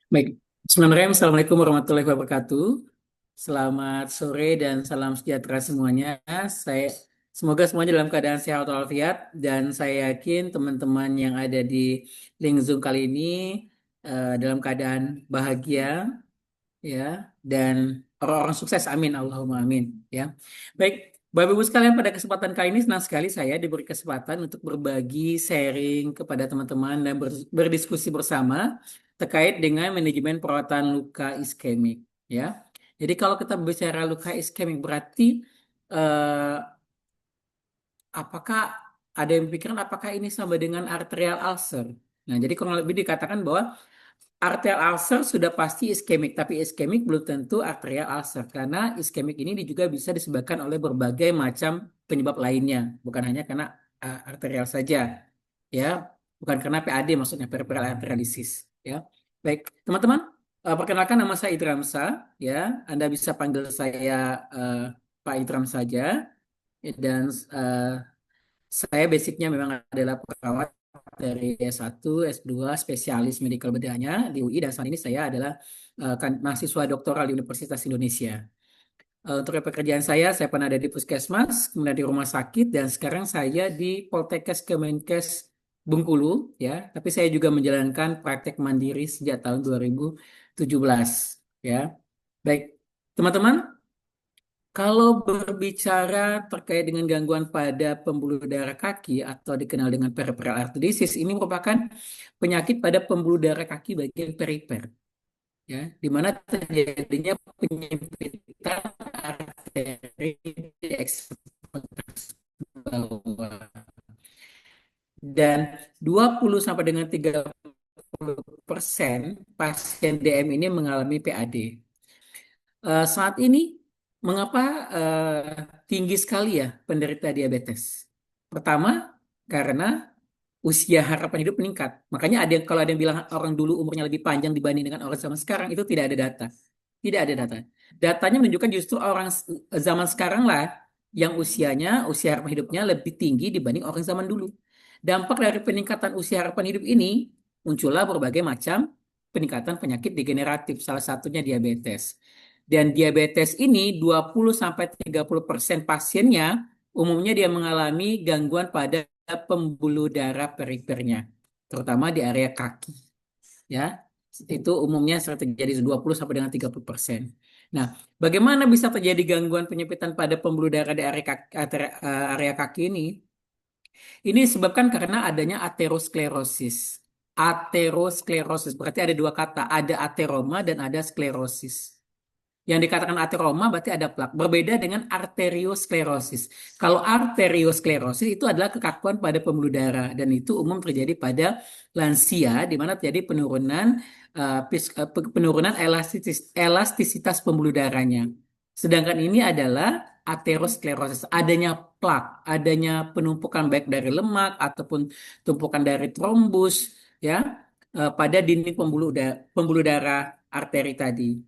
Baik, Bismillahirrahmanirrahim. Assalamualaikum warahmatullahi wabarakatuh. Selamat sore dan salam sejahtera semuanya. Semoga semuanya dalam keadaan sehat walafiat dan saya yakin teman-teman yang ada di link Zoom kali ini dalam keadaan bahagia ya dan orang-orang sukses, amin Allahumma amin ya. Baik, Bapak Ibu sekalian, pada kesempatan kali ini senang sekali saya diberi kesempatan untuk berbagi sharing kepada teman-teman dan berdiskusi bersama terkait dengan manajemen perawatan luka iskemik ya. Jadi kalau kita bicara luka iskemik berarti eh, apakah ada yang pikiran apakah ini sama dengan arterial ulcer? Nah, jadi kurang lebih dikatakan bahwa arterial ulcer sudah pasti iskemik, tapi iskemik belum tentu arterial ulcer karena iskemik ini juga bisa disebabkan oleh berbagai macam penyebab lainnya, bukan hanya karena arterial saja, ya, bukan karena PAD maksudnya peripheral artery disease, ya. Baik, teman-teman, perkenalkan nama saya Idramsa, ya, Anda bisa panggil saya Pak Idram saja, dan saya basicnya memang adalah perawat dari S1, S2, spesialis medical bedahnya di UI, dan saat ini saya adalah mahasiswa doktoral di Universitas Indonesia. Untuk pekerjaan saya pernah ada di Puskesmas, kemudian di rumah sakit, dan sekarang saya di Poltekkes Kemenkes Bengkulu, ya. Tapi saya juga menjalankan praktek mandiri sejak tahun 2017, ya. Baik, teman-teman, kalau berbicara terkait dengan gangguan pada pembuluh darah kaki atau dikenal dengan peripheral artery disease, ini merupakan penyakit pada pembuluh darah kaki bagian perifer, ya, di mana terjadinya penyempitan arteri di ekstremis bawah. Dan 20 sampai dengan 30% pasien DM ini mengalami PAD. Saat ini, mengapa tinggi sekali ya penderita diabetes? Pertama, karena usia harapan hidup meningkat. Makanya ada yang kalau ada yang bilang orang dulu umurnya lebih panjang dibanding dengan orang zaman sekarang, itu tidak ada data. Tidak ada data. Datanya menunjukkan justru orang zaman sekarang lah yang usia harapan hidupnya lebih tinggi dibanding orang zaman dulu. Dampak dari peningkatan usia harapan hidup ini muncullah berbagai macam peningkatan penyakit degeneratif, salah satunya diabetes. Dan diabetes ini 20-30% pasiennya umumnya dia mengalami gangguan pada pembuluh darah perifernya, terutama di area kaki. Ya, itu umumnya sering terjadi 20 sampai dengan 30%. Nah, bagaimana bisa terjadi gangguan penyempitan pada pembuluh darah di area kaki ini? Ini disebabkan karena adanya aterosklerosis. Aterosklerosis berarti ada dua kata, ada ateroma dan ada sklerosis. Yang dikatakan ateroma berarti ada plak. Berbeda dengan arteriosklerosis. Kalau arteriosklerosis itu adalah kekakuan pada pembuluh darah dan itu umum terjadi pada lansia di mana terjadi penurunan elastisitas pembuluh darahnya. Sedangkan ini adalah aterosklerosis, adanya plak, adanya penumpukan baik dari lemak ataupun tumpukan dari trombus ya pada dinding pembuluh darah arteri tadi.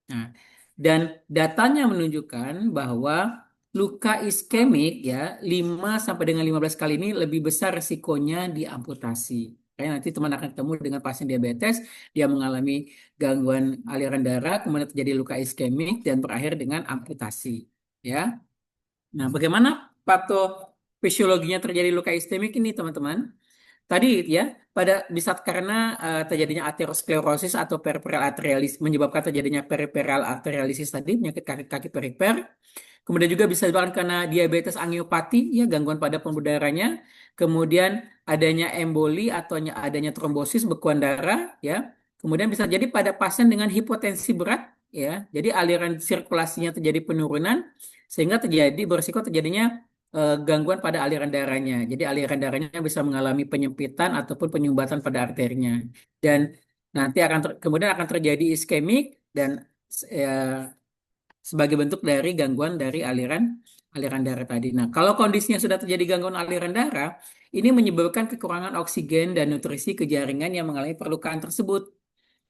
Nah, dan datanya menunjukkan bahwa luka iskemik ya 5 sampai dengan 15 kali ini lebih besar resikonya diamputasi. Kayak nanti teman akan ketemu dengan pasien diabetes, dia mengalami gangguan aliran darah, kemudian terjadi luka iskemik dan berakhir dengan amputasi. Ya. Nah, bagaimana patofisiologinya terjadi luka iskemik ini, teman-teman? Tadi ya, bisa karena terjadinya aterosklerosis atau peripheral arterialis menyebabkan terjadinya peripheral arterialisis tadi, penyakit kaki perifer. Kemudian juga bisa disebabkan karena diabetes angiopati, ya gangguan pada pembuluh darahnya. Kemudian adanya emboli atau adanya trombosis bekuan darah, ya. Kemudian bisa jadi pada pasien dengan hipotensi berat, ya. Jadi aliran sirkulasinya terjadi penurunan sehingga berisiko terjadinya gangguan pada aliran darahnya. Jadi aliran darahnya bisa mengalami penyempitan ataupun penyumbatan pada arterinya. Dan nanti kemudian akan terjadi iskemik dan sebagai bentuk dari gangguan dari aliran darah tadi. Nah, kalau kondisinya sudah terjadi gangguan aliran darah, ini menyebabkan kekurangan oksigen dan nutrisi ke jaringan yang mengalami perlukaan tersebut.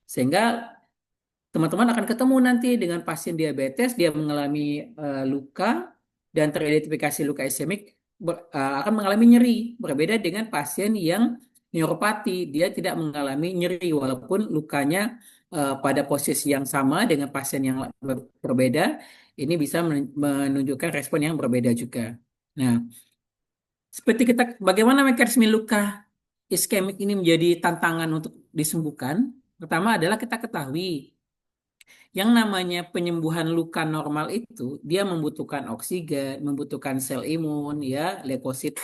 Sehingga teman-teman akan ketemu nanti dengan pasien diabetes, dia mengalami luka dan teridentifikasi luka iskemik akan mengalami nyeri. Berbeda dengan pasien yang neuropati, dia tidak mengalami nyeri walaupun lukanya pada posisi yang sama dengan pasien yang berbeda, ini bisa menunjukkan respon yang berbeda juga. Nah, seperti kita, bagaimana mekanisme luka iskemik ini menjadi tantangan untuk disembuhkan? Pertama adalah kita ketahui yang namanya penyembuhan luka normal itu dia membutuhkan oksigen, membutuhkan sel imun, ya, leukosit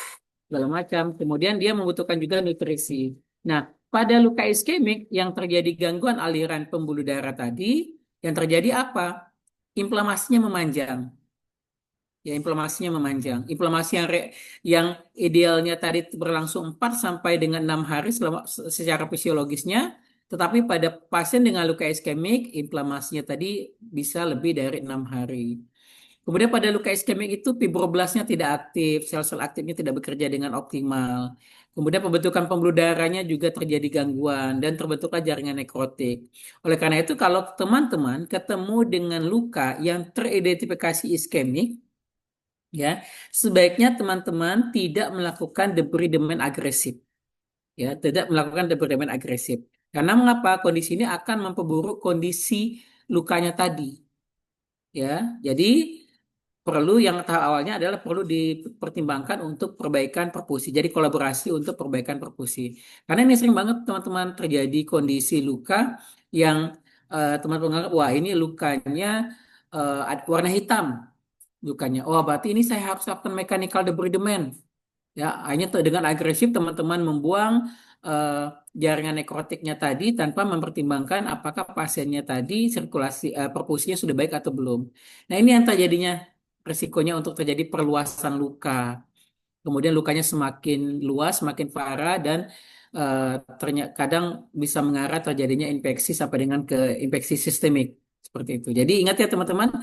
segala macam. Kemudian dia membutuhkan juga nutrisi. Nah, pada luka iskemik yang terjadi gangguan aliran pembuluh darah tadi, yang terjadi apa? Inflamasinya memanjang. Ya, inflamasinya memanjang. Inflamasi yang idealnya tadi berlangsung 4 sampai dengan 6 hari secara fisiologisnya, tetapi pada pasien dengan luka iskemik, inflamasinya tadi bisa lebih dari 6 hari. Kemudian pada luka iskemik itu fibroblasnya tidak aktif, sel-sel aktifnya tidak bekerja dengan optimal. Kemudian pembentukan pembuluh darahnya juga terjadi gangguan dan terbentuklah jaringan nekrotik. Oleh karena itu kalau teman-teman ketemu dengan luka yang teridentifikasi iskemik, ya, sebaiknya teman-teman tidak melakukan debridement agresif, ya, tidak melakukan debridement agresif. Karena mengapa? Kondisi ini akan memperburuk kondisi lukanya tadi, ya. Jadi perlu yang tahap awalnya adalah perlu dipertimbangkan untuk perbaikan perfusi. Jadi kolaborasi untuk perbaikan perfusi. Karena ini sering banget teman-teman terjadi kondisi luka yang teman-teman menganggap wah ini lukanya warna hitam lukanya. Oh, berarti ini saya harus lakukan mechanical debridement. Ya, hanya dengan agresif teman-teman membuang eh, jaringan nekrotiknya tadi tanpa mempertimbangkan apakah pasiennya tadi sirkulasi perfusinya sudah baik atau belum. Nah, ini yang terjadinya resikonya untuk terjadi perluasan luka. Kemudian lukanya semakin luas, semakin parah dan ternyata kadang bisa mengarah terjadinya infeksi sampai dengan ke infeksi sistemik seperti itu. Jadi ingat ya teman-teman,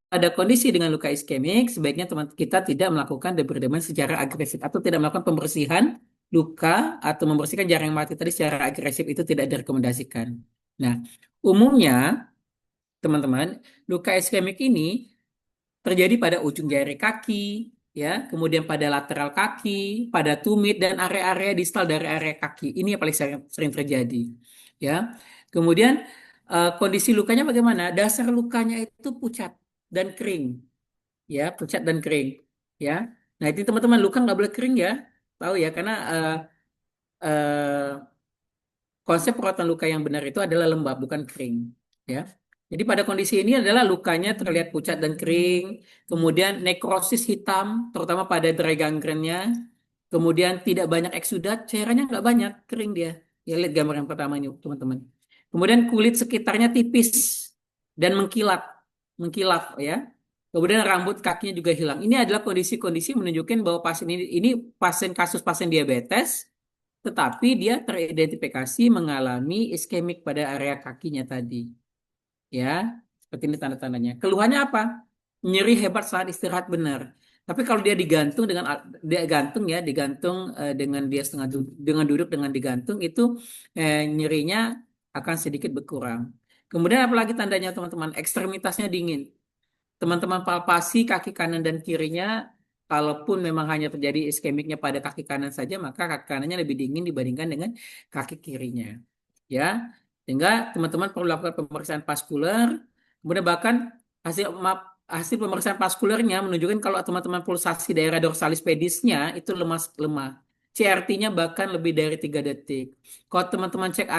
pada kondisi dengan luka iskemik sebaiknya teman kita tidak melakukan debridement secara agresif atau tidak melakukan pembersihan luka atau membersihkan jaring mati tadi secara agresif itu tidak direkomendasikan. Nah, umumnya teman-teman, luka iskemik ini terjadi pada ujung jari kaki, ya, kemudian pada lateral kaki, pada tumit dan area-area distal dari area kaki. Ini yang paling sering terjadi, ya. Kemudian kondisi lukanya bagaimana? Dasar lukanya itu pucat dan kering, ya, pucat dan kering, ya. Nah, itu teman-teman luka nggak boleh kering ya, tahu ya, karena eh, konsep perawatan luka yang benar itu adalah lembab, bukan kering. Ya. Jadi pada kondisi ini adalah lukanya terlihat pucat dan kering, kemudian nekrosis hitam, terutama pada derai gangrennya, kemudian tidak banyak eksudat, cairannya nggak banyak, kering dia. Ya, lihat gambar yang pertama ini, teman-teman. Kemudian kulit sekitarnya tipis dan mengkilat, mengkilap, ya. Kemudian rambut kakinya juga hilang. Ini adalah kondisi-kondisi menunjukkan bahwa pasien ini pasien kasus pasien diabetes tetapi dia teridentifikasi mengalami iskemik pada area kakinya tadi. Ya, seperti ini tanda-tandanya. Keluhannya apa? Nyeri hebat saat istirahat benar. Tapi kalau dia digantung dengan dia gantung ya, digantung dengan dia setengah dengan duduk dengan digantung itu nyerinya akan sedikit berkurang. Kemudian apalagi tandanya teman-teman, ekstremitasnya dingin. Teman-teman palpasi kaki kanan dan kirinya, kalaupun memang hanya terjadi iskemiknya pada kaki kanan saja, maka kaki kanannya lebih dingin dibandingkan dengan kaki kirinya. Ya, sehingga teman-teman perlu lakukan pemeriksaan vaskuler. Kemudian bahkan hasil pemeriksaan vaskulernya menunjukkan kalau teman-teman pulsasi daerah dorsalis pedisnya itu lemah. CRT-nya bahkan lebih dari 3 detik. Kalau teman-teman cek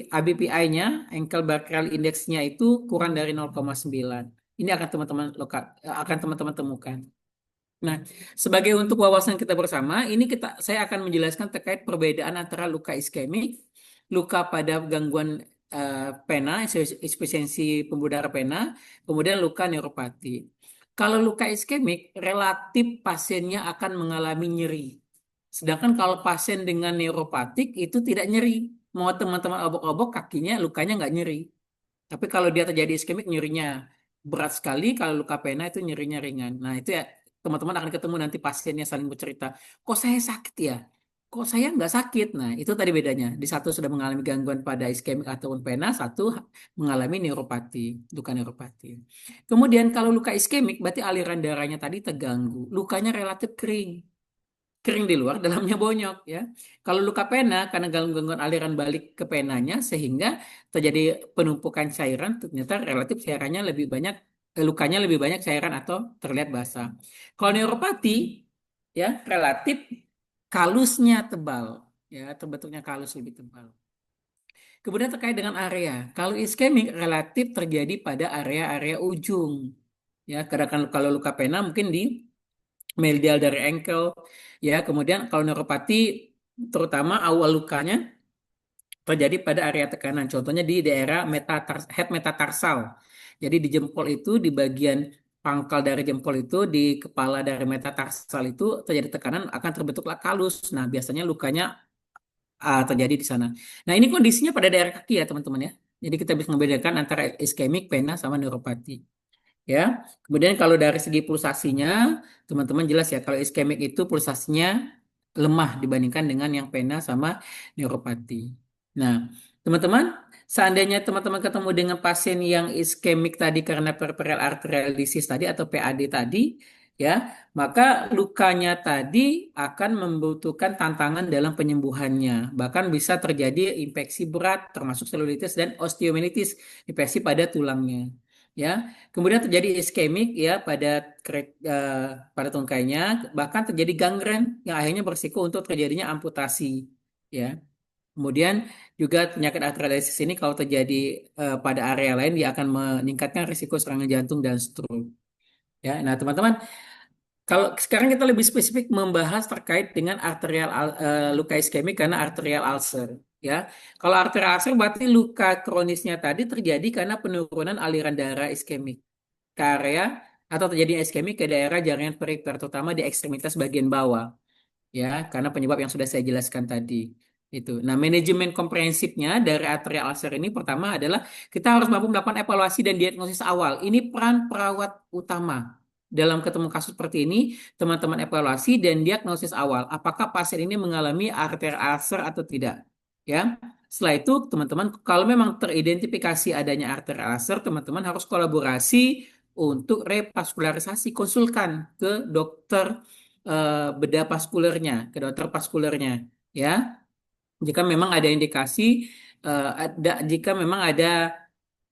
ABPI-nya, ankle brachial index-nya itu kurang dari 0,9. Ini akan teman-teman temukan. Nah, sebagai untuk wawasan kita bersama, ini saya akan menjelaskan terkait perbedaan antara luka iskemik, luka pada gangguan pena, insuficiensi pembuluh darah pena, kemudian luka neuropati. Kalau luka iskemik, relatif pasiennya akan mengalami nyeri. Sedangkan kalau pasien dengan neuropatik itu tidak nyeri. Mau teman-teman obok-obok kakinya, lukanya nggak nyeri. Tapi kalau dia terjadi iskemik nyerinya berat sekali, kalau luka pena itu nyerinya ringan. Nah itu ya teman-teman akan ketemu nanti pasiennya saling bercerita, kok saya sakit ya? Kok saya nggak sakit? Nah itu tadi bedanya. Di satu sudah mengalami gangguan pada iskemik ataupun pena, satu mengalami neuropati, luka neuropati. Kemudian kalau luka iskemik berarti aliran darahnya tadi terganggu, lukanya relatif kering. kering di luar, dalamnya bonyok ya. Kalau luka pena karena gangguan aliran balik ke penanya sehingga terjadi penumpukan cairan, ternyata relatif cairannya lebih banyak, lukanya lebih banyak cairan atau terlihat basah. Kalau neuropati ya relatif kalusnya tebal ya, terbentuknya kalus lebih tebal. Kemudian terkait dengan area. Kalau iskemik relatif terjadi pada area-area ujung. Ya, karena kan kalau luka pena mungkin di medial dari ankle. Ya, kemudian kalau neuropati terutama awal lukanya terjadi pada area tekanan. Contohnya di daerah head metatarsal. Jadi di jempol itu, di bagian pangkal dari jempol itu, di kepala dari metatarsal itu terjadi tekanan akan terbentuklah kalus. Nah, biasanya lukanya terjadi di sana. Nah, ini kondisinya pada daerah kaki ya, teman-teman ya. Jadi kita bisa membedakan antara iskemik, pena, sama neuropati. Ya, kemudian kalau dari segi pulsasinya, teman-teman jelas ya, kalau iskemik itu pulsasinya lemah dibandingkan dengan yang pena sama neuropati. Nah, teman-teman, seandainya teman-teman ketemu dengan pasien yang iskemik tadi karena peripheral arterial disease tadi atau PAD tadi, ya, maka lukanya tadi akan membutuhkan tantangan dalam penyembuhannya. Bahkan bisa terjadi infeksi berat termasuk selulitis dan osteomyelitis, infeksi pada tulangnya. Ya, kemudian terjadi iskemik ya pada tungkainya, bahkan terjadi gangren yang akhirnya berisiko untuk terjadinya amputasi. Ya, kemudian juga penyakit arteritis ini kalau terjadi pada area lain dia akan meningkatkan risiko serangan jantung dan stroke. Ya, nah teman-teman, kalau sekarang kita lebih spesifik membahas terkait dengan luka iskemik karena arterial ulcer. Ya, kalau arterial ulcer berarti luka kronisnya tadi terjadi karena penurunan aliran darah iskemik ke area atau terjadi iskemik ke daerah jaringan perifer, terutama di ekstremitas bagian bawah, ya, karena penyebab yang sudah saya jelaskan tadi. Itu. Nah, manajemen komprehensifnya dari arterial ulcer ini pertama adalah kita harus mampu melakukan evaluasi dan diagnosis awal. Ini peran perawat utama. Dalam ketemu kasus seperti ini, teman-teman evaluasi dan diagnosis awal. Apakah pasien ini mengalami arterial ulcer atau tidak? Ya. Setelah itu, teman-teman, kalau memang teridentifikasi adanya arterial ulcer, teman-teman harus kolaborasi untuk revaskularisasi. Konsulkan ke dokter bedah vaskulernya, ke dokter vaskulernya, ya. Jika memang ada indikasi, jika memang ada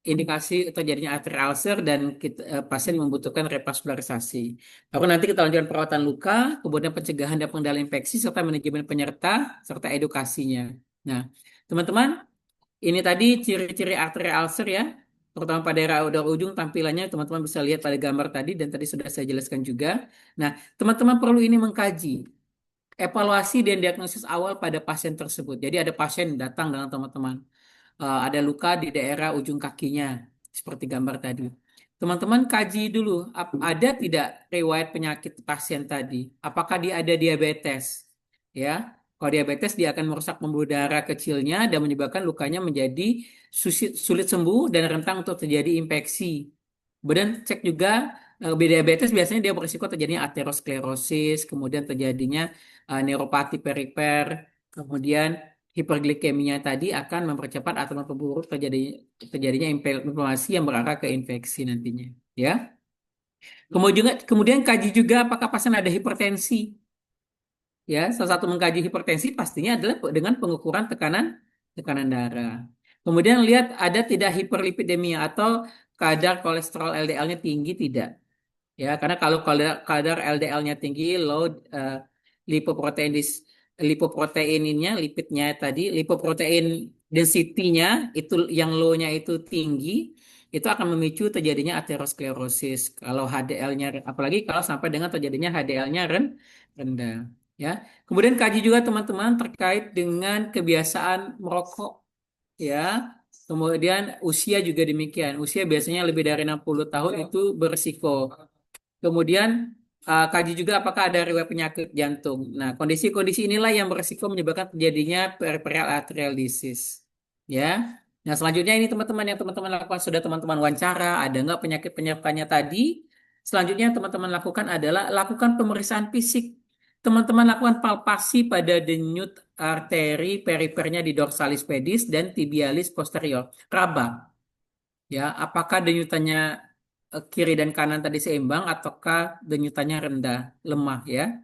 indikasi terjadinya arterial ulcer dan pasien membutuhkan revaskularisasi. Lalu nanti kita lanjutkan perawatan luka, kemudian pencegahan dan pengendalian infeksi, serta manajemen penyerta, serta edukasinya. Nah, teman-teman, ini tadi ciri-ciri arterial ulcer ya, terutama pada daerah ujung tampilannya teman-teman bisa lihat pada gambar tadi dan tadi sudah saya jelaskan juga. Nah, teman-teman perlu ini mengkaji evaluasi dan diagnosis awal pada pasien tersebut. Jadi ada pasien datang dengan teman-teman, ada luka di daerah ujung kakinya, seperti gambar tadi. Teman-teman kaji dulu, ada tidak riwayat penyakit pasien tadi? Apakah dia ada diabetes? Ya, kalau diabetes dia akan merusak pembuluh darah kecilnya dan menyebabkan lukanya menjadi sulit sembuh dan rentan untuk terjadi infeksi. Kemudian cek juga diabetes biasanya dia berisiko terjadinya aterosklerosis, kemudian terjadinya neuropati perifer, kemudian hiperglikemia tadi akan mempercepat atau memperburuk terjadinya inflamasi yang berarah ke infeksi nantinya. Ya. Kemudian kaji juga apakah pasien ada hipertensi. Ya, salah satu mengkaji hipertensi pastinya adalah dengan pengukuran tekanan tekanan darah. Kemudian lihat ada tidak hiperlipidemia atau kadar kolesterol LDL-nya tinggi tidak. Ya, karena kalau kadar LDL-nya tinggi, low lipoprotein lipoproteininnya, lipidnya tadi, lipoprotein density-nya itu yang low-nya itu tinggi, itu akan memicu terjadinya aterosklerosis. Kalau HDL-nya, apalagi kalau sampai dengan terjadinya HDL-nya rendah. Ya, kemudian kaji juga teman-teman terkait dengan kebiasaan merokok. Ya, kemudian usia juga demikian. Usia biasanya lebih dari 60 tahun itu berisiko. Kemudian kaji juga apakah ada riwayat penyakit jantung. Nah, kondisi-kondisi inilah yang berisiko menyebabkan terjadinya peripheral arterial disease. Ya. Nah, selanjutnya ini teman-teman yang teman-teman lakukan sudah teman-teman wawancara, ada nggak penyakit penyertanya tadi? Selanjutnya yang teman-teman lakukan adalah lakukan pemeriksaan fisik. Teman-teman lakukan palpasi pada denyut arteri perifernya di dorsalis pedis dan tibialis posterior, raba. Ya, apakah denyutannya kiri dan kanan tadi seimbang ataukah denyutannya rendah, lemah ya.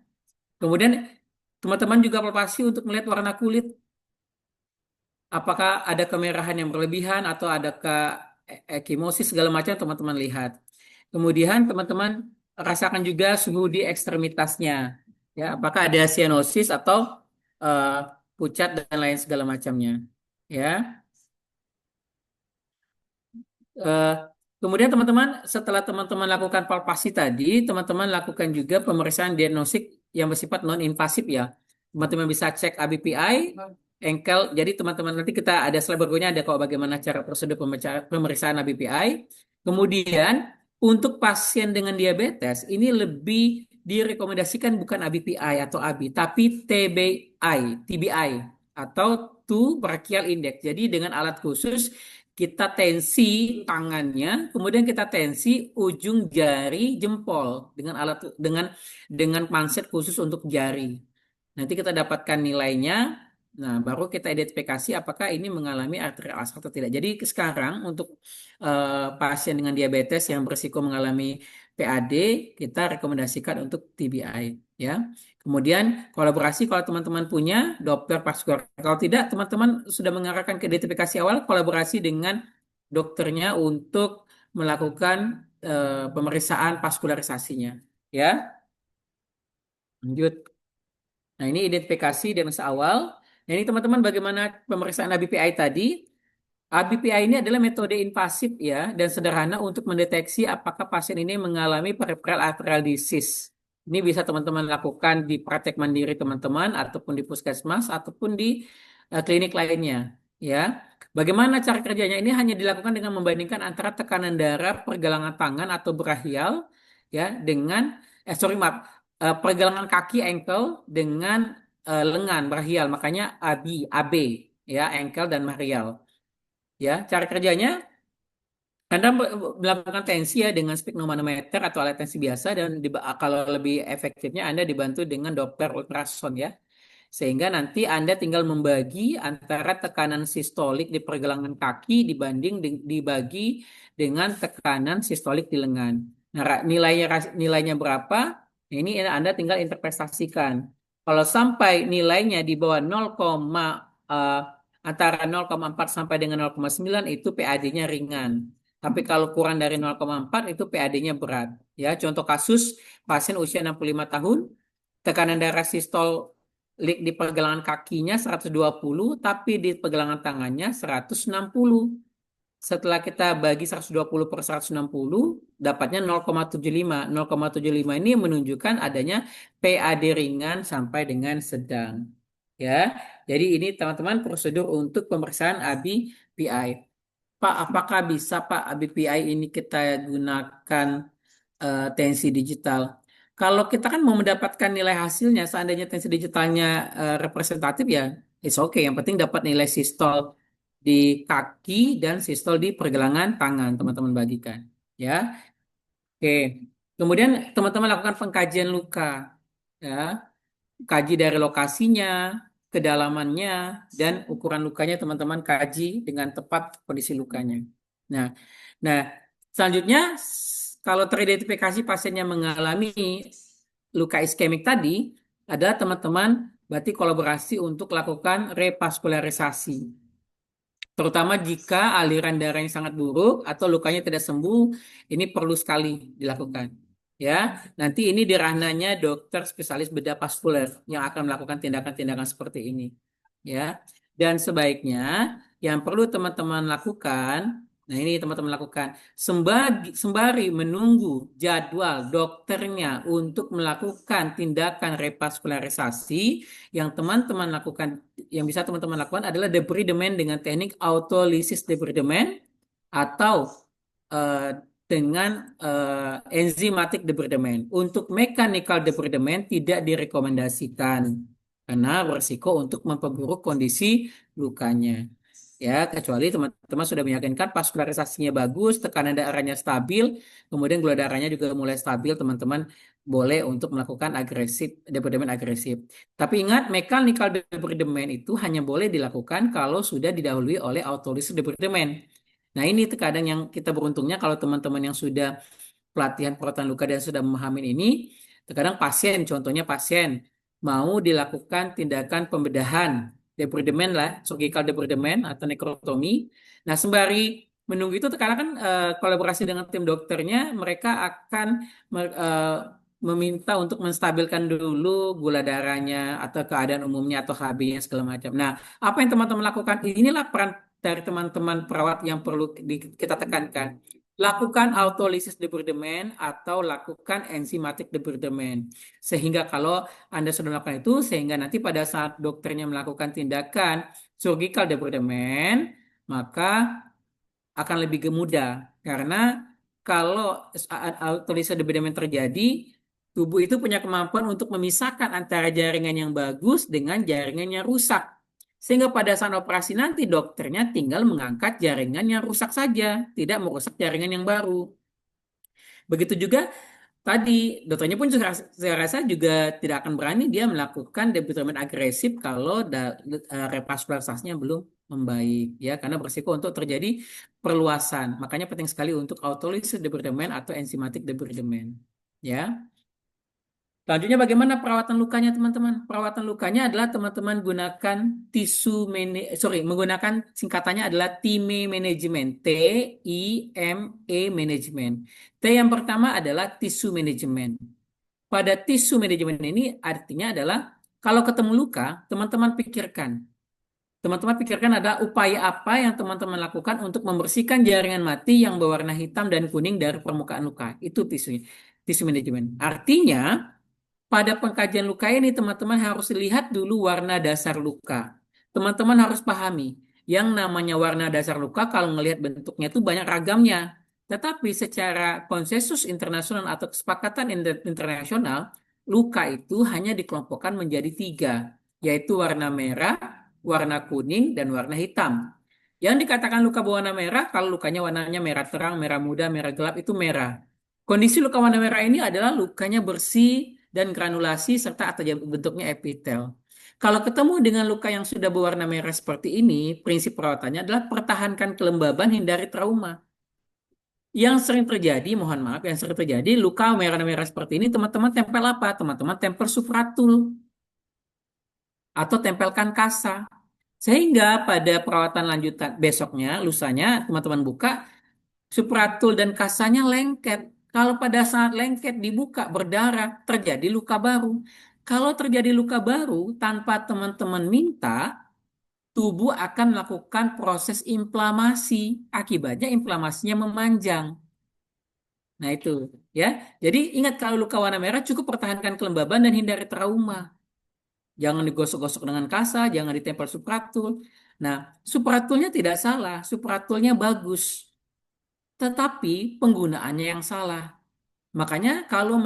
Kemudian Teman-teman juga palpasi untuk melihat warna kulit. Apakah ada kemerahan yang berlebihan atau adakah ekimosis segala macam teman-teman lihat. Kemudian teman-teman rasakan juga suhu di ekstremitasnya. Ya, apakah ada sianosis atau eh, pucat dan lain segala macamnya. Ya. Eh, Kemudian teman-teman, setelah teman-teman lakukan palpasi tadi, teman-teman lakukan juga pemeriksaan diagnostik yang bersifat non-invasif ya. Teman-teman bisa cek ABPI, engkel. Jadi teman-teman nanti kita ada slide berikutnya ada kok bagaimana cara prosedur pemeriksaan ABPI. Kemudian untuk pasien dengan diabetes ini lebih direkomendasikan bukan ABPI atau ABI, tapi TBI atau two brachial index. Jadi dengan alat khusus kita tensi tangannya, kemudian kita tensi ujung jari jempol dengan panset khusus untuk jari. Nanti kita dapatkan nilainya. Nah, baru kita identifikasi apakah ini mengalami arterial ulcer atau tidak. Jadi sekarang untuk pasien dengan diabetes yang berisiko mengalami PAD, kita rekomendasikan untuk TBI, ya. Kemudian kolaborasi kalau teman-teman punya Doppler vaskular. Kalau tidak, teman-teman sudah mengarahkan ke identifikasi awal, kolaborasi dengan dokternya untuk melakukan pemeriksaan vaskularisasinya. Ya, lanjut. Nah, ini identifikasi dan masa awal. Nah, ini teman-teman bagaimana pemeriksaan ABPI tadi. ABPI ini adalah metode invasif ya dan sederhana untuk mendeteksi apakah pasien ini mengalami peripheral arterial disease. Ini bisa teman-teman lakukan di praktek mandiri teman-teman ataupun di puskesmas ataupun di klinik lainnya ya. Bagaimana cara kerjanya? Ini hanya dilakukan dengan membandingkan antara tekanan darah pergelangan tangan atau brachial ya dengan sorry maaf pergelangan kaki ankle dengan lengan brachial. Makanya AB ya ankle dan brachial. Ya, cara kerjanya Anda melakukan tensi ya dengan sphygmomanometer atau alat tensi biasa dan kalau lebih efektifnya Anda dibantu dengan Doppler ultrasound ya. Sehingga nanti Anda tinggal membagi antara tekanan sistolik di pergelangan kaki dibagi dengan tekanan sistolik di lengan. Nah, nilainya berapa? Nah, ini Anda tinggal interpretasikan. Kalau sampai nilainya di bawah 0, eh, antara 0,4 sampai dengan 0,9 itu PAD-nya ringan. Tapi kalau kurang dari 0,4 itu PAD-nya berat. Ya, contoh kasus pasien usia 65 tahun, tekanan darah sistolik di pergelangan kakinya 120, tapi di pergelangan tangannya 160. Setelah kita bagi 120 per 160, dapatnya 0,75. 0,75 ini menunjukkan adanya PAD ringan sampai dengan sedang. Ya, jadi ini teman-teman prosedur untuk pemeriksaan ABPI. Pak, apakah bisa Pak ABPI ini kita gunakan tensi digital? Kalau kita kan mau mendapatkan nilai hasilnya, seandainya tensi digitalnya representatif ya, it's okay. Yang penting dapat nilai sistol di kaki dan sistol di pergelangan tangan, teman-teman bagikan. Ya, oke. Kemudian teman-teman lakukan pengkajian luka. Ya, kaji dari lokasinya, kedalamannya, dan ukuran lukanya teman-teman kaji dengan tepat kondisi lukanya. Nah, nah selanjutnya kalau teridentifikasi pasiennya mengalami luka iskemik tadi, adalah teman-teman berarti kolaborasi untuk lakukan revaskularisasi. Terutama jika aliran darahnya sangat buruk atau lukanya tidak sembuh, ini perlu sekali dilakukan. Ya, nanti ini di ranahnya dokter spesialis bedah vaskuler yang akan melakukan tindakan-tindakan seperti ini. Ya, dan sebaiknya yang perlu teman-teman lakukan, nah ini teman-teman lakukan sembari menunggu jadwal dokternya untuk melakukan tindakan revaskularisasi, yang teman-teman lakukan, yang bisa teman-teman lakukan adalah debridement dengan teknik autolysis debridement atau eh, dengan enzymatic debridement. Untuk mechanical debridement tidak direkomendasikan karena berisiko untuk memperburuk kondisi lukanya. Ya, kecuali teman-teman sudah meyakinkan vaskularisasinya bagus, tekanan darahnya stabil, kemudian gula darahnya juga mulai stabil, teman-teman boleh untuk melakukan debridement agresif. Tapi ingat, mechanical debridement itu hanya boleh dilakukan kalau sudah didahului oleh autolysis debridement. Nah, ini terkadang yang kita beruntungnya kalau teman-teman yang sudah pelatihan perawatan luka dan sudah memahami ini, terkadang pasien, contohnya pasien mau dilakukan tindakan pembedahan, debridement lah, surgical debridement atau nekrotomi. Nah, sembari menunggu itu, karena kan kolaborasi dengan tim dokternya, mereka akan meminta untuk menstabilkan dulu gula darahnya atau keadaan umumnya atau HB-nya segala macam. Nah, apa yang teman-teman lakukan? Inilah peran dari teman-teman perawat yang perlu kita tekankan. Lakukan autolysis debridement atau lakukan enzimatic debridement. Sehingga kalau Anda sudah melakukan itu, sehingga nanti pada saat dokternya melakukan tindakan surgical debridement, maka akan lebih mudah. Karena kalau autolysis debridement terjadi, tubuh itu punya kemampuan untuk memisahkan antara jaringan yang bagus dengan jaringan yang rusak. Sehingga pada saat operasi nanti dokternya tinggal mengangkat jaringan yang rusak saja, tidak merusak jaringan yang baru. Begitu juga tadi, dokternya pun saya rasa juga tidak akan berani dia melakukan debridement agresif kalau revaskularisasinya belum membaik, ya, karena berisiko untuk terjadi perluasan. Makanya penting sekali untuk autolysis debridement atau enzymatic debridement, ya. Selanjutnya bagaimana perawatan lukanya, teman-teman? Perawatan lukanya adalah teman-teman gunakan menggunakan singkatannya adalah TIME management, TIME management. T yang pertama adalah tisu management. Pada tisu manajemen ini artinya adalah kalau ketemu luka, teman-teman pikirkan ada upaya apa yang teman-teman lakukan untuk membersihkan jaringan mati yang berwarna hitam dan kuning dari permukaan luka. Itu tisu manajemen. Artinya pada pengkajian luka ini teman-teman harus lihat dulu warna dasar luka. Teman-teman harus pahami, yang namanya warna dasar luka kalau melihat bentuknya itu banyak ragamnya. Tetapi secara konsensus internasional atau kesepakatan internasional, luka itu hanya dikelompokkan menjadi tiga, yaitu warna merah, warna kuning, dan warna hitam. Yang dikatakan luka berwarna merah, kalau lukanya warnanya merah terang, merah muda, merah gelap, itu merah. Kondisi luka warna merah ini adalah lukanya bersih dan granulasi serta atau bentuknya epitel. Kalau ketemu dengan luka yang sudah berwarna merah seperti ini, prinsip perawatannya adalah pertahankan kelembaban, hindari trauma. Yang sering terjadi, mohon maaf, yang sering terjadi luka merah-merah seperti ini, teman-teman tempel apa? Teman-teman tempel supratul atau tempelkan kasa. Sehingga pada perawatan lanjutan besoknya, lusanya, teman-teman buka, supratul dan kasanya lengket. Kalau pada saat lengket dibuka berdarah, terjadi luka baru. Kalau terjadi luka baru tanpa teman-teman minta, tubuh akan melakukan proses inflamasi. Akibatnya inflamasinya memanjang. Nah itu, ya. Jadi ingat, kalau luka warna merah cukup pertahankan kelembaban dan hindari trauma. Jangan digosok-gosok dengan kasa, jangan ditempel supratul. Nah, supratulnya tidak salah, supratulnya bagus. Tetapi penggunaannya yang salah. Makanya kalau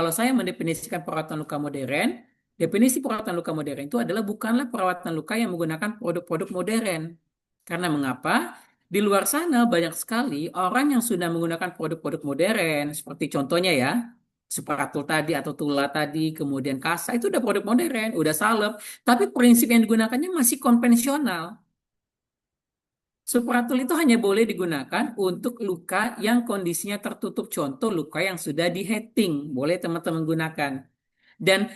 saya mendefinisikan perawatan luka modern, definisi perawatan luka modern itu adalah bukanlah perawatan luka yang menggunakan produk-produk modern. Karena mengapa? Di luar sana banyak sekali orang yang sudah menggunakan produk-produk modern, seperti contohnya ya, separatul tadi atau tula tadi, kemudian kasa, itu udah produk modern, udah salep, tapi prinsip yang digunakannya masih konvensional. Supratul itu hanya boleh digunakan untuk luka yang kondisinya tertutup. Contoh luka yang sudah di heating, boleh teman-teman gunakan. Dan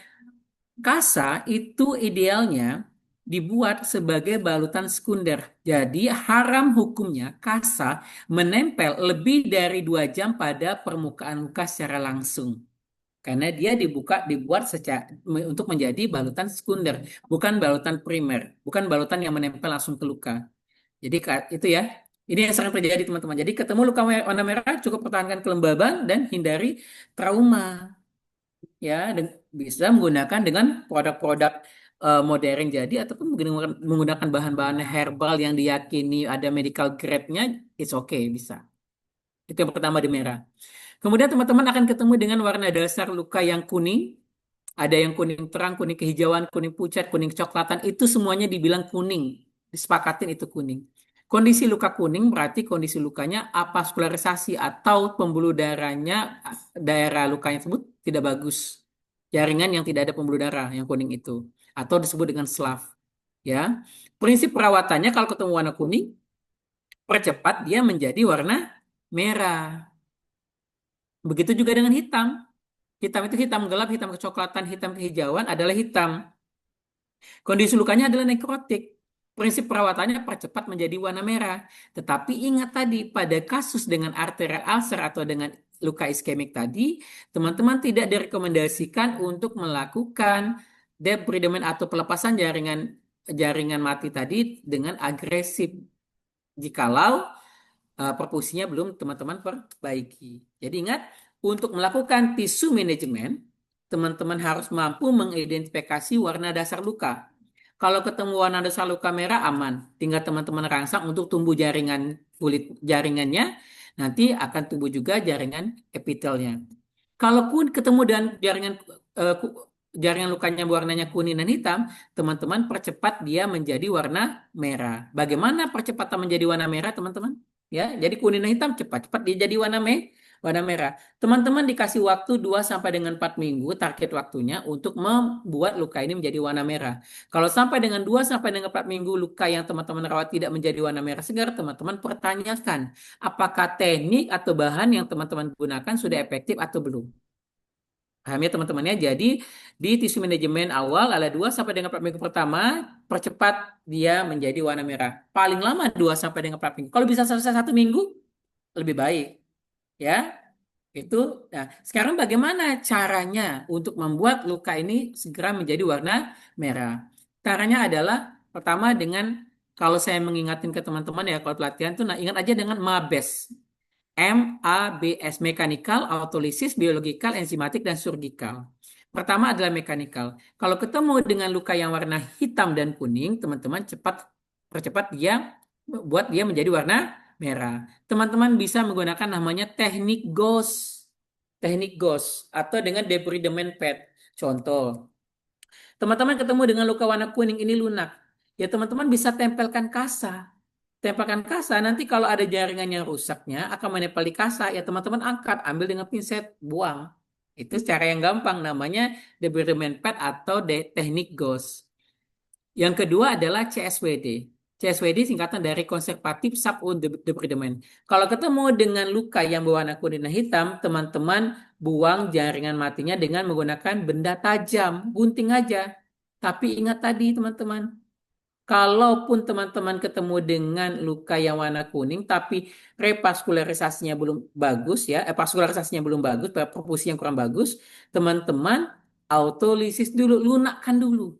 kasa itu idealnya dibuat sebagai balutan sekunder. Jadi haram hukumnya kasa menempel lebih dari 2 jam pada permukaan luka secara langsung. Karena dia dibuat untuk menjadi balutan sekunder, bukan balutan primer, bukan balutan yang menempel langsung ke luka. Jadi itu ya, ini yang sering terjadi teman-teman. Jadi ketemu luka warna merah, cukup pertahankan kelembaban dan hindari trauma. Ya, dan bisa menggunakan dengan produk-produk modern jadi, ataupun menggunakan bahan-bahan herbal yang diyakini ada medical grade-nya, it's okay, bisa. Itu yang pertama di merah. Kemudian teman-teman akan ketemu dengan warna dasar luka yang kuning. Ada yang kuning terang, kuning kehijauan, kuning pucat, kuning kecoklatan. Itu semuanya dibilang kuning. Disepakatin itu kuning. Kondisi luka kuning berarti kondisi lukanya avaskularisasi atau pembuluh darahnya, daerah lukanya tersebut tidak bagus. Jaringan yang tidak ada pembuluh darah yang kuning itu. Atau disebut dengan SLAV. Ya. Prinsip perawatannya kalau ketemu warna kuning, percepat dia menjadi warna merah. Begitu juga dengan hitam. Hitam itu hitam gelap, hitam kecoklatan, hitam kehijauan adalah hitam. Kondisi lukanya adalah nekrotik. Prinsip perawatannya percepat menjadi warna merah. Tetapi ingat tadi, pada kasus dengan arterial ulcer atau dengan luka iskemik tadi, teman-teman tidak direkomendasikan untuk melakukan debridement atau pelepasan jaringan jaringan mati tadi dengan agresif. Jikalau perfusinya belum teman-teman perbaiki. Jadi ingat, untuk melakukan tisu manajemen, teman-teman harus mampu mengidentifikasi warna dasar luka. Kalau ketemu warna dasar luka merah aman, tinggal teman-teman rangsang untuk tumbuh jaringan kulit jaringannya, nanti akan tumbuh juga jaringan epitelnya. Kalaupun ketemu dan eh, jaringan lukanya warnanya kuning dan hitam, teman-teman percepat dia menjadi warna merah. Bagaimana percepatan menjadi warna merah, teman-teman? Ya, jadi kuning dan hitam cepat-cepat dia jadi warna merah. Teman-teman dikasih waktu 2 sampai dengan 4 minggu target waktunya untuk membuat luka ini menjadi warna merah. Kalau sampai dengan 2 sampai dengan 4 minggu luka yang teman-teman rawat tidak menjadi warna merah segar, teman-teman pertanyakan apakah teknik atau bahan yang teman-teman gunakan sudah efektif atau belum. Paham ya teman-teman ya? Jadi di tisu manajemen awal ada 2 sampai dengan 4 minggu pertama, percepat dia menjadi warna merah. Paling lama 2 sampai dengan 4 minggu. Kalau bisa selesai 1 minggu, lebih baik. Ya, itu. Nah, sekarang bagaimana caranya untuk membuat luka ini segera menjadi warna merah? Caranya adalah pertama dengan, kalau saya mengingatkan ke teman-teman ya, kalau pelatihan tuh, nah ingat aja dengan MABES. MABS, mechanical, autolysis, biological, enzimatik, dan surgical. Pertama adalah mechanical. Kalau ketemu dengan luka yang warna hitam dan kuning, teman-teman percepat dia, buat dia menjadi warna merah. Teman-teman bisa menggunakan namanya teknik ghost. Teknik ghost atau dengan debridement pad. Contoh, teman-teman ketemu dengan luka warna kuning ini lunak. Ya teman-teman bisa tempelkan kasa. Tempelkan kasa, nanti kalau ada jaringan yang rusaknya akan menempel di kasa, ya teman-teman angkat, ambil dengan pinset, buang. Itu cara yang gampang, namanya debridement pad atau teknik ghost. Yang kedua adalah CSWD. CSWD singkatan dari konservatif subwound debridement. Kalau ketemu dengan luka yang berwarna kuning dan hitam, teman-teman buang jaringan matinya dengan menggunakan benda tajam, gunting aja. Tapi ingat tadi teman-teman, kalaupun teman-teman ketemu dengan luka yang warna kuning, tapi revaskularisasinya belum bagus ya, vaskularisasinya belum bagus, perfusi yang kurang bagus, teman-teman autolisis dulu, lunakkan dulu,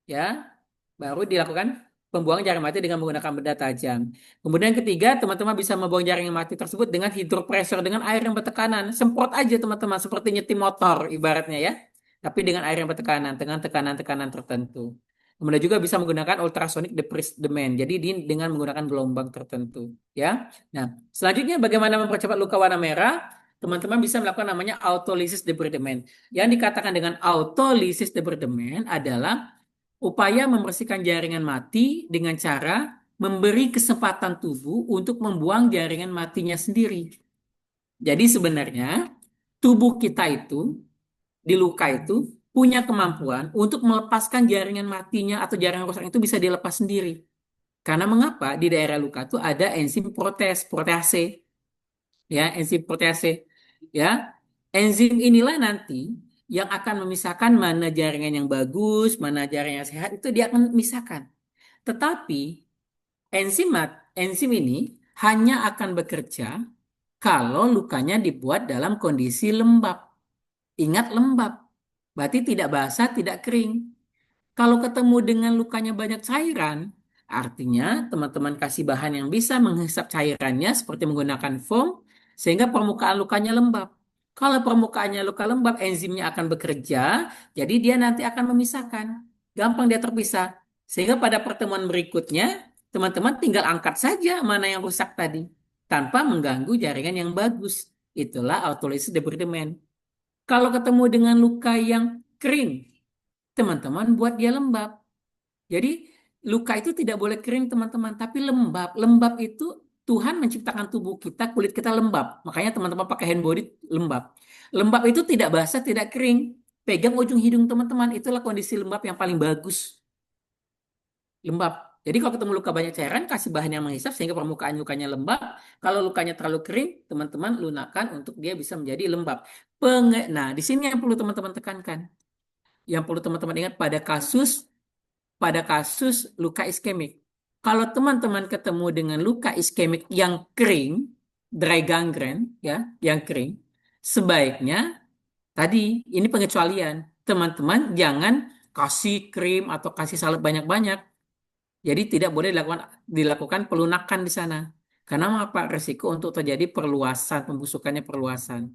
ya, baru dilakukan pembuangan jaring mati dengan menggunakan benda tajam. Kemudian yang ketiga, teman-teman bisa membuang jaring mati tersebut dengan hidropressor, dengan air yang bertekanan, semprot aja teman-teman, seperti nyetim motor ibaratnya ya, tapi dengan air yang bertekanan, dengan tekanan-tekanan tertentu. Kemudian juga bisa menggunakan ultrasonic debridement. Jadi dengan menggunakan gelombang tertentu, ya. Nah, selanjutnya bagaimana mempercepat luka warna merah? Teman-teman bisa melakukan namanya autolysis debridement. Yang dikatakan dengan autolysis debridement adalah upaya membersihkan jaringan mati dengan cara memberi kesempatan tubuh untuk membuang jaringan matinya sendiri. Jadi sebenarnya tubuh kita itu di luka itu punya kemampuan untuk melepaskan jaringan matinya atau jaringan rusak itu bisa dilepas sendiri. Karena mengapa? Di daerah luka itu ada enzim protease, ya, enzim protease, ya. Enzim inilah nanti yang akan memisahkan mana jaringan yang bagus, mana jaringan yang sehat, itu dia akan memisahkan. Tetapi enzim ini hanya akan bekerja kalau lukanya dibuat dalam kondisi lembab. Ingat lembab, berarti tidak basah, tidak kering. Kalau ketemu dengan lukanya banyak cairan, artinya teman-teman kasih bahan yang bisa menghisap cairannya seperti menggunakan foam, sehingga permukaan lukanya lembab. Kalau permukaannya luka lembab, enzimnya akan bekerja, jadi dia nanti akan memisahkan. Gampang dia terpisah. Sehingga pada pertemuan berikutnya, teman-teman tinggal angkat saja mana yang rusak tadi, tanpa mengganggu jaringan yang bagus. Itulah autolysis debridement. Kalau ketemu dengan luka yang kering, teman-teman buat dia lembab. Jadi luka itu tidak boleh kering teman-teman, tapi lembab. Lembab itu Tuhan menciptakan tubuh kita, kulit kita lembab. Makanya teman-teman pakai hand body lembab. Lembab itu tidak basah, tidak kering. Pegang ujung hidung teman-teman, itulah kondisi lembab yang paling bagus. Lembab Jadi kalau ketemu luka banyak cairan, kasih bahan yang menghisap sehingga permukaan lukanya lembab. Kalau lukanya terlalu kering, teman-teman lunakan untuk dia bisa menjadi lembab. Nah, di sini yang perlu teman-teman tekankan. Yang perlu teman-teman ingat pada kasus luka iskemik. Kalau teman-teman ketemu dengan luka iskemik yang kering, dry gangrene, ya, yang kering, sebaiknya tadi ini pengecualian. Teman-teman jangan kasih krim atau kasih salep banyak-banyak. Jadi tidak boleh dilakukan pelunakan di sana. Karena apa? Resiko untuk terjadi perluasan, pembusukannya perluasan.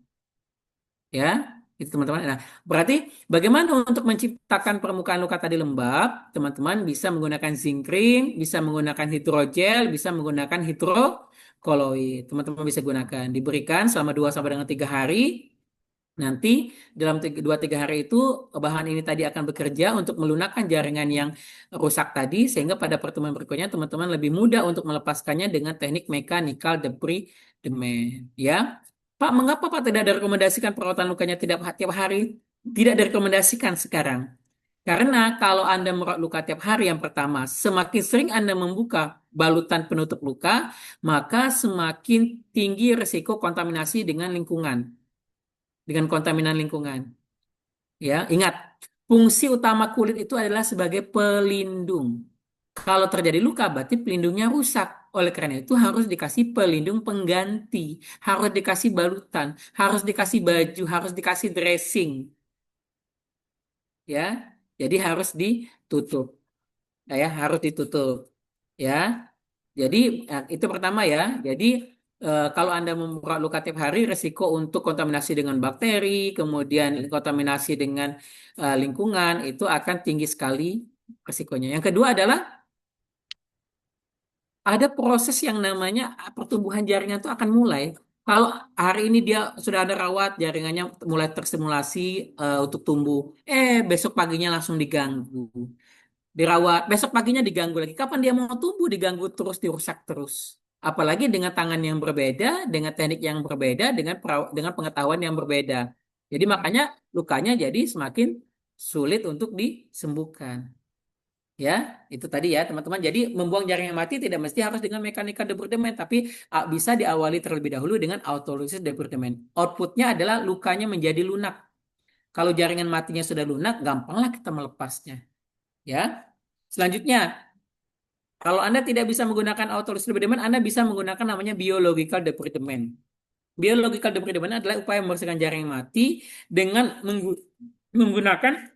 Ya, itu teman-teman. Nah, berarti bagaimana untuk menciptakan permukaan luka tadi lembab? Teman-teman bisa menggunakan zinc cream, bisa menggunakan hidrogel, bisa menggunakan hidrokoloid. Teman-teman bisa gunakan. Diberikan selama 2 sampai dengan 3 hari. Nanti dalam 2-3 hari itu bahan ini tadi akan bekerja untuk melunakkan jaringan yang rusak tadi sehingga pada pertemuan berikutnya teman-teman lebih mudah untuk melepaskannya dengan teknik mechanical debridement. Ya, Pak, mengapa Pak tidak direkomendasikan perawatan lukanya tidak tiap hari? Tidak direkomendasikan sekarang. Karena kalau Anda merawat luka tiap hari yang pertama, semakin sering Anda membuka balutan penutup luka, maka semakin tinggi risiko kontaminasi dengan kontaminan lingkungan. Ya, ingat, fungsi utama kulit itu adalah sebagai pelindung. Kalau terjadi luka, berarti pelindungnya rusak. Oleh karena itu harus dikasih pelindung pengganti, harus dikasih balutan, harus dikasih baju, harus dikasih dressing, ya. Jadi harus ditutup, ya, harus ditutup, ya. Jadi itu pertama ya. Jadi kalau Anda memerawat luka tiap hari, resiko untuk kontaminasi dengan bakteri, kemudian kontaminasi dengan lingkungan itu akan tinggi sekali resikonya. Yang kedua adalah ada proses yang namanya pertumbuhan jaringan itu akan mulai. Kalau hari ini dia sudah ada rawat, jaringannya mulai terstimulasi untuk tumbuh. Besok paginya langsung diganggu. Dirawat, besok paginya diganggu lagi. Kapan dia mau tumbuh, diganggu terus, dirusak terus. Apalagi dengan tangan yang berbeda, dengan teknik yang berbeda, dengan pengetahuan yang berbeda. Jadi makanya lukanya jadi semakin sulit untuk disembuhkan. Ya, itu tadi ya teman-teman. Jadi membuang jaringan mati tidak mesti harus dengan mekanika debridement, tapi bisa diawali terlebih dahulu dengan autolysis debridement. Outputnya adalah lukanya menjadi lunak. Kalau jaringan matinya sudah lunak, gampanglah kita melepasnya. Ya. Selanjutnya, kalau Anda tidak bisa menggunakan autolysis debridement, Anda bisa menggunakan namanya biological debridement. Biological debridement adalah upaya membersihkan jaringan mati dengan menggunakan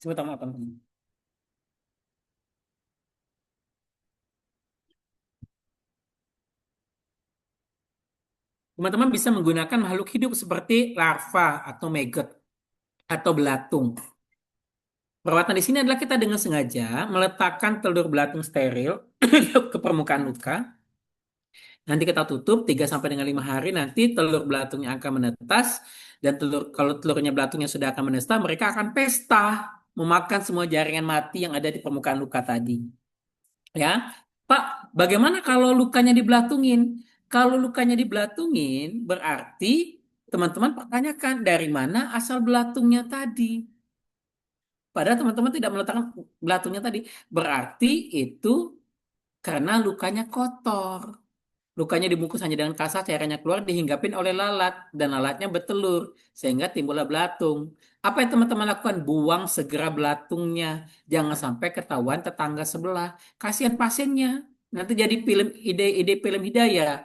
sebentar, maaf, teman-teman. Teman-teman bisa menggunakan makhluk hidup seperti larva atau maggot atau belatung. Perawatan di sini adalah kita dengan sengaja meletakkan telur belatung steril ke permukaan luka. Nanti kita tutup 3 sampai dengan 5 hari, nanti telur belatungnya akan menetas dan kalau telurnya belatungnya sudah akan menetas, mereka akan pesta memakan semua jaringan mati yang ada di permukaan luka tadi. Ya, Pak, bagaimana kalau lukanya diblatungin? Kalau lukanya diblatungin, berarti teman-teman pertanyakan dari mana asal belatungnya tadi. Padahal teman-teman tidak meletakkan belatungnya tadi. Berarti itu karena lukanya kotor. Lukanya dibungkus hanya dengan kasar, cairannya keluar, dihinggapin oleh lalat, dan lalatnya bertelur, sehingga timbullah belatung. Apa yang teman-teman lakukan? Buang segera belatungnya. Jangan sampai ketahuan tetangga sebelah. Kasihan pasiennya. Nanti jadi ide-ide film Hidayah.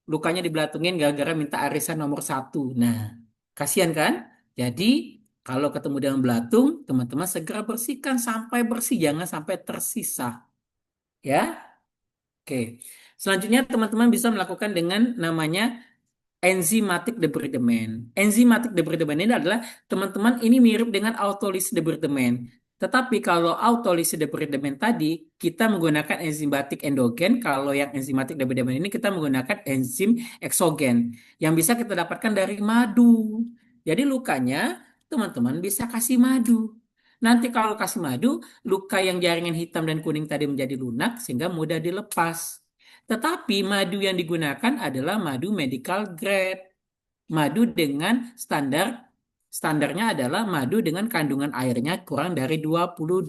Lukanya dibelatungin gara-gara minta arisan nomor 1. Nah, kasihan kan? Jadi, kalau ketemu dengan belatung, teman-teman segera bersihkan sampai bersih, jangan sampai tersisa. Ya, oke. Selanjutnya teman-teman bisa melakukan dengan namanya enzymatic debridement. Enzymatic debridement ini adalah teman-teman ini mirip dengan autolysis debridement. Tetapi kalau autolysis debridement tadi kita menggunakan enzimatik endogen, kalau yang enzymatic debridement ini kita menggunakan enzim eksogen yang bisa kita dapatkan dari madu. Jadi lukanya teman-teman bisa kasih madu. Nanti kalau kasih madu, luka yang jaringan hitam dan kuning tadi menjadi lunak sehingga mudah dilepas. Tetapi madu yang digunakan adalah madu medical grade. Madu dengan standarnya adalah madu dengan kandungan airnya kurang dari 22%.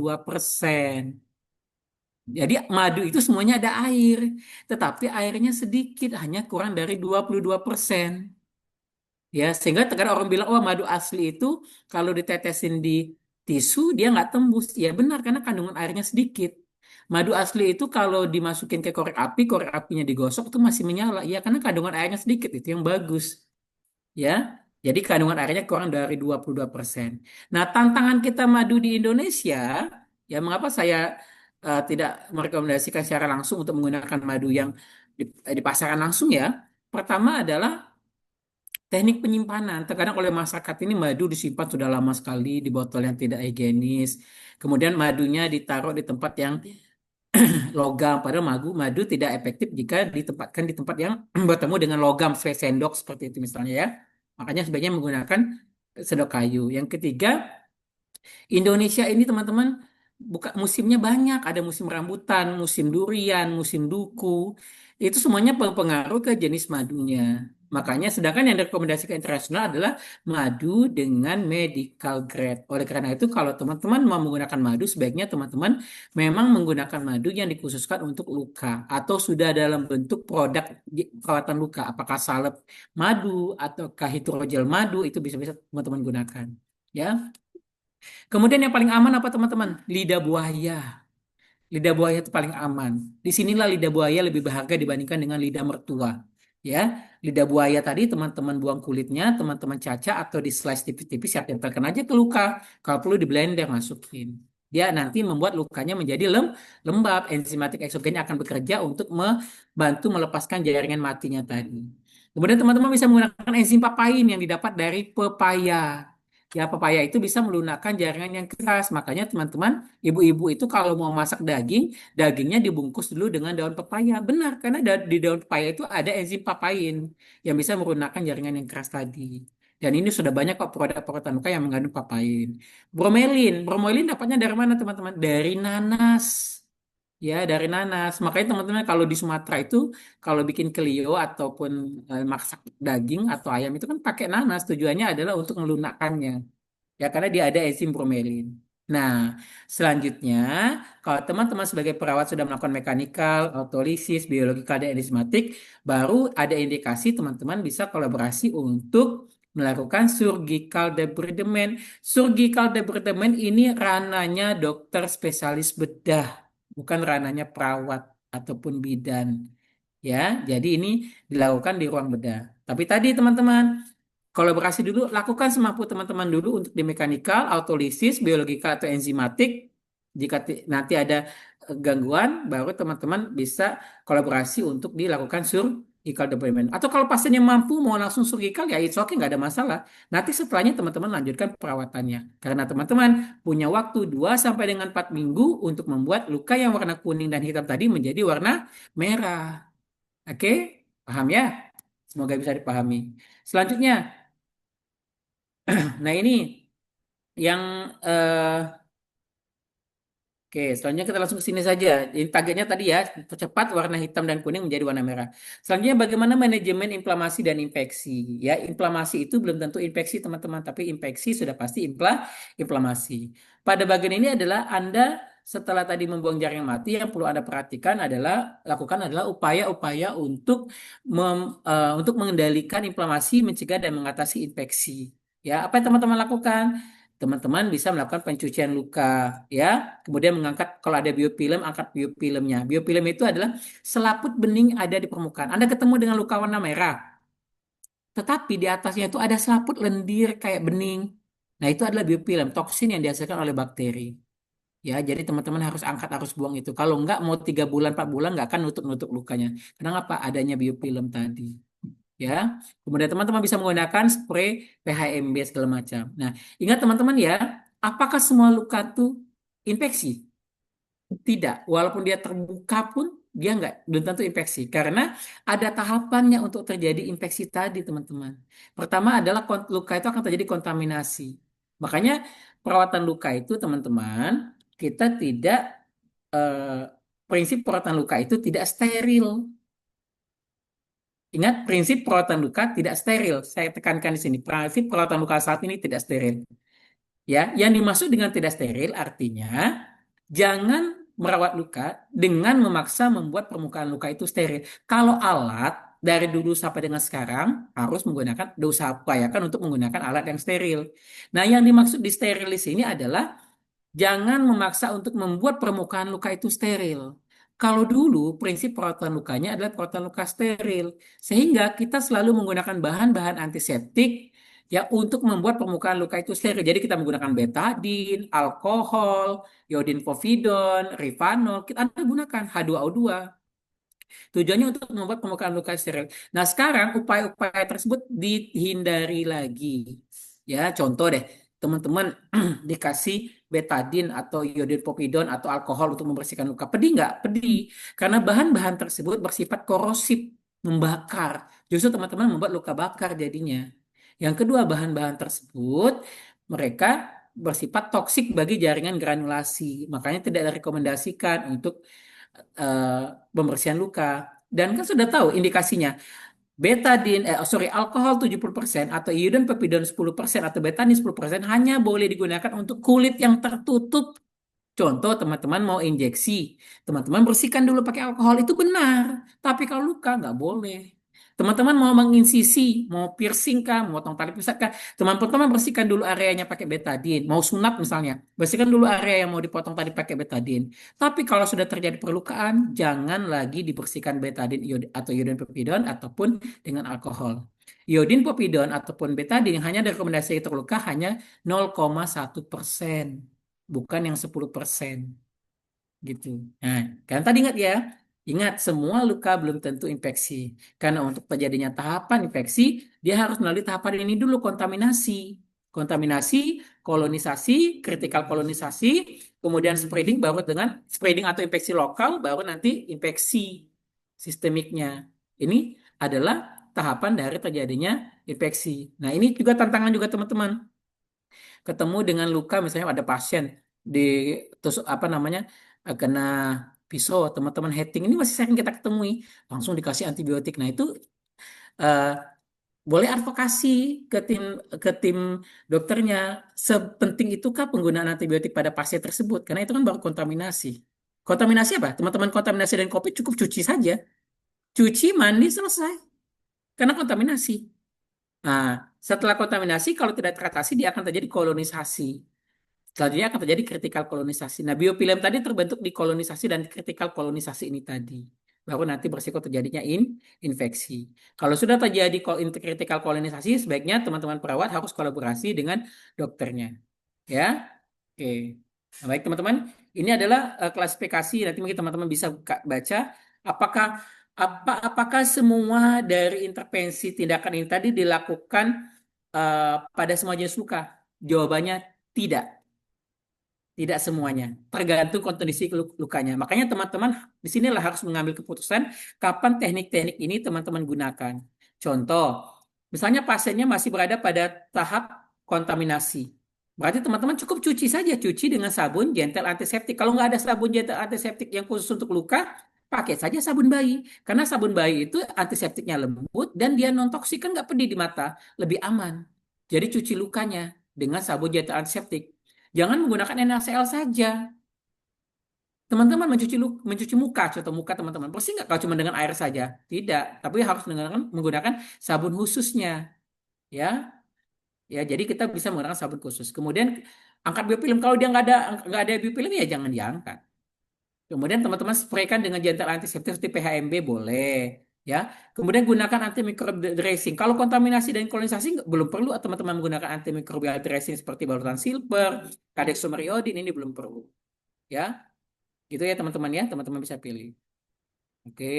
Jadi madu itu semuanya ada air, tetapi airnya sedikit, hanya kurang dari 22%. Ya, sehingga terkadang orang bilang, oh madu asli itu kalau ditetesin di tisu dia nggak tembus. Ya benar, karena kandungan airnya sedikit. Madu asli itu kalau dimasukin ke korek apinya digosok itu masih menyala. Ya, karena kandungan airnya sedikit, itu yang bagus. Ya, jadi kandungan airnya kurang dari 22%. Nah, tantangan kita madu di Indonesia, ya mengapa saya tidak merekomendasikan secara langsung untuk menggunakan madu yang di pasaran langsung ya. Pertama adalah teknik penyimpanan. Terkadang oleh masyarakat ini madu disimpan sudah lama sekali di botol yang tidak higienis. Kemudian madunya ditaruh di tempat yang logam. Padahal madu tidak efektif jika ditempatkan di tempat yang bertemu dengan logam, seperti sendok seperti itu misalnya ya. Makanya sebaiknya menggunakan sendok kayu. Yang ketiga, Indonesia ini teman-teman buka musimnya banyak, ada musim rambutan, musim durian, musim duku. Itu semuanya berpengaruh ke jenis madunya. Makanya sedangkan yang direkomendasikan internasional adalah madu dengan medical grade. Oleh karena itu kalau teman-teman mau menggunakan madu sebaiknya teman-teman memang menggunakan madu yang dikhususkan untuk luka atau sudah dalam bentuk produk perawatan luka, apakah salep madu ataukah hidrogel madu itu bisa-bisa teman-teman gunakan. Ya. Kemudian yang paling aman apa teman-teman? Lidah buaya. Lidah buaya itu paling aman. Disinilah lidah buaya lebih berharga dibandingkan dengan lidah mertua. Ya, lidah buaya tadi teman-teman buang kulitnya, teman-teman caca atau di slice tipis-tipis, ya tempelkan aja ke luka. Kalau perlu di blender masukin. Dia nanti membuat lukanya menjadi lembab. Enzimatik eksogennya akan bekerja untuk membantu melepaskan jaringan matinya tadi. Kemudian teman-teman bisa menggunakan enzim papain yang didapat dari pepaya. Ya, pepaya itu bisa melunakkan jaringan yang keras. Makanya teman-teman, ibu-ibu itu kalau mau masak daging, dagingnya dibungkus dulu dengan daun pepaya. Benar, karena di daun pepaya itu ada enzim papain yang bisa melunakkan jaringan yang keras tadi. Dan ini sudah banyak kok produk-produk luka yang mengandung papain. Bromelin, bromelin dapatnya dari mana teman-teman? Dari nanas. Ya, dari nanas. Makanya teman-teman kalau di Sumatera itu kalau bikin kelio ataupun masak daging atau ayam itu kan pakai nanas. Tujuannya adalah untuk melunakkannya. Ya, karena dia ada enzim bromelin. Nah, selanjutnya, kalau teman-teman sebagai perawat sudah melakukan mekanikal, autolisis, biologikal, dan enzimatik, baru ada indikasi teman-teman bisa kolaborasi untuk melakukan surgical debridement. Surgical debridement ini rananya dokter spesialis bedah, bukan rananya perawat ataupun bidan. Ya, jadi ini dilakukan di ruang bedah. Tapi tadi teman-teman, kolaborasi dulu, lakukan semampu teman-teman dulu untuk di mekanikal, autolisis, biologika atau enzimatik. Jika nanti ada gangguan, baru teman-teman bisa kolaborasi untuk dilakukan surgical deployment. Atau kalau pasiennya mampu mau langsung surgical, ya it's okay, nggak ada masalah. Nanti setelahnya teman-teman lanjutkan perawatannya. Karena teman-teman punya waktu 2 sampai dengan 4 minggu untuk membuat luka yang warna kuning dan hitam tadi menjadi warna merah. Oke? Paham ya? Semoga bisa dipahami. Selanjutnya, nah ini yang oke, selanjutnya kita langsung ke sini saja. Ini targetnya tadi ya, percepat warna hitam dan kuning menjadi warna merah. Selanjutnya bagaimana manajemen inflamasi dan infeksi? Ya, inflamasi itu belum tentu infeksi teman-teman, tapi infeksi sudah pasti inflamasi. Pada bagian ini adalah Anda setelah tadi membuang jaring mati yang perlu Anda perhatikan adalah upaya-upaya untuk mengendalikan inflamasi, mencegah dan mengatasi infeksi. Ya, apa yang teman-teman lakukan? Teman-teman bisa melakukan pencucian luka, ya. Kemudian mengangkat kalau ada biofilm, angkat biofilmnya. Biofilm itu adalah selaput bening ada di permukaan. Anda ketemu dengan luka warna merah, tetapi di atasnya itu ada selaput lendir kayak bening. Nah, itu adalah biofilm, toksin yang dihasilkan oleh bakteri. Ya, jadi teman-teman harus angkat, harus buang itu. Kalau enggak, mau 3 bulan, 4 bulan nggak akan nutup-nutup lukanya. Kenapa? Adanya biofilm tadi. Ya, kemudian teman-teman bisa menggunakan spray PHMB segala macam. Nah, ingat teman-teman ya, apakah semua luka itu infeksi? Tidak, walaupun dia terbuka pun dia nggak belum tentu infeksi karena ada tahapannya untuk terjadi infeksi tadi teman-teman. Pertama adalah luka itu akan terjadi kontaminasi. Makanya perawatan luka itu teman-teman kita tidak eh, prinsip perawatan luka itu tidak steril. Ingat, prinsip perawatan luka tidak steril. Saya tekankan di sini, prinsip perawatan luka saat ini tidak steril. Ya, yang dimaksud dengan tidak steril artinya jangan merawat luka dengan memaksa membuat permukaan luka itu steril. Kalau alat dari dulu sampai dengan sekarang harus menggunakan, diusahakan untuk menggunakan alat yang steril. Nah, yang dimaksud di steril di sini adalah jangan memaksa untuk membuat permukaan luka itu steril. Kalau dulu prinsip perawatan lukanya adalah perawatan luka steril, sehingga kita selalu menggunakan bahan-bahan antiseptik ya untuk membuat permukaan luka itu steril. Jadi kita menggunakan betadin, alkohol, iodin povidon, rifanol, kita gunakan H2O2. Tujuannya untuk membuat permukaan luka steril. Nah, sekarang upaya-upaya tersebut dihindari lagi. Ya, contoh deh, teman-teman dikasih betadin atau iodin povidon atau alkohol untuk membersihkan luka. Pedih nggak? Pedih. Karena bahan-bahan tersebut bersifat korosif, membakar. Justru teman-teman membuat luka bakar jadinya. Yang kedua, bahan-bahan tersebut mereka bersifat toksik bagi jaringan granulasi. Makanya tidak direkomendasikan untuk pembersihan luka. Dan kan sudah tahu indikasinya. Alkohol 70% atau iodin pepidon 10% atau betadine 10% hanya boleh digunakan untuk kulit yang tertutup. Contoh teman-teman mau injeksi, teman-teman bersihkan dulu pakai alkohol itu benar. Tapi kalau luka nggak boleh. Teman-teman mau menginsisi, mau piercing kah, mau potong tali pusat kah, teman-teman bersihkan dulu areanya pakai betadine. Mau sunat misalnya, bersihkan dulu area yang mau dipotong tadi pakai betadine. Tapi kalau sudah terjadi perlukaan, jangan lagi dibersihkan betadine atau iodin pepidon ataupun dengan alkohol. Iodin popidon ataupun betadine hanya direkomendasi terluka hanya 0,1%, bukan yang 10% gitu. Nah, kan tadi ingat ya, ingat semua luka belum tentu infeksi. Karena untuk terjadinya tahapan infeksi, dia harus melalui tahapan ini dulu, kontaminasi. Kontaminasi, kolonisasi, kritikal kolonisasi, kemudian spreading baru dengan spreading atau infeksi lokal, baru nanti infeksi sistemiknya. Ini adalah tahapan dari terjadinya infeksi. Nah, ini juga tantangan juga teman-teman, ketemu dengan luka misalnya ada pasien di tusuk apa namanya kena pisau, teman-teman heading ini masih sering kita ketemui, langsung dikasih antibiotik. Nah, itu eh, boleh advokasi ke tim dokternya, sepenting itukah penggunaan antibiotik pada pasien tersebut, karena itu kan baru kontaminasi. Kontaminasi apa teman-teman? Kontaminasi dan COVID cukup cuci saja, cuci mandi selesai, karena kontaminasi. Nah, setelah kontaminasi kalau tidak teratasi dia akan terjadi kolonisasi. Selanjutnya akan terjadi kritikal kolonisasi. Nah, biofilm tadi terbentuk di kolonisasi dan kritikal kolonisasi ini tadi. Baru nanti berisiko terjadinya infeksi. Kalau sudah terjadi kritikal kolonisasi, sebaiknya teman-teman perawat harus kolaborasi dengan dokternya. Ya, oke. Nah, baik teman-teman, ini adalah klasifikasi. Nanti mungkin teman-teman bisa baca apakah apakah semua dari intervensi tindakan ini tadi dilakukan pada semua jenis luka? Jawabannya tidak. Tidak semuanya, tergantung kondisi lukanya. Makanya teman-teman di sinilah harus mengambil keputusan kapan teknik-teknik ini teman-teman gunakan. Contoh, misalnya pasiennya masih berada pada tahap kontaminasi. Berarti teman-teman cukup cuci saja, cuci dengan sabun gentle antiseptik. Kalau nggak ada sabun gentle antiseptik yang khusus untuk luka, pakai saja sabun bayi. Karena sabun bayi itu antiseptiknya lembut dan dia non toksik, kan nggak pedih di mata, lebih aman. Jadi cuci lukanya dengan sabun gentle antiseptik. Jangan menggunakan NaCl saja. Teman-teman mencuci muka, contoh muka teman-teman. Bersih nggak kalau cuma dengan air saja? Tidak, tapi harus menggunakan sabun khususnya. Ya, ya. Jadi kita bisa menggunakan sabun khusus. Kemudian angkat biofilm. Kalau dia nggak ada biofilm ya jangan diangkat. Kemudian teman-teman spraykan dengan gentle antiseptik seperti PHMB boleh. Ya, kemudian gunakan antimicrobial dressing. Kalau kontaminasi dan kolonisasi belum perlu teman-teman menggunakan antimicrobial dressing seperti balutan silver, kadexomer iodine, ini belum perlu. Ya, gitu ya teman-teman ya, teman-teman bisa pilih. Oke.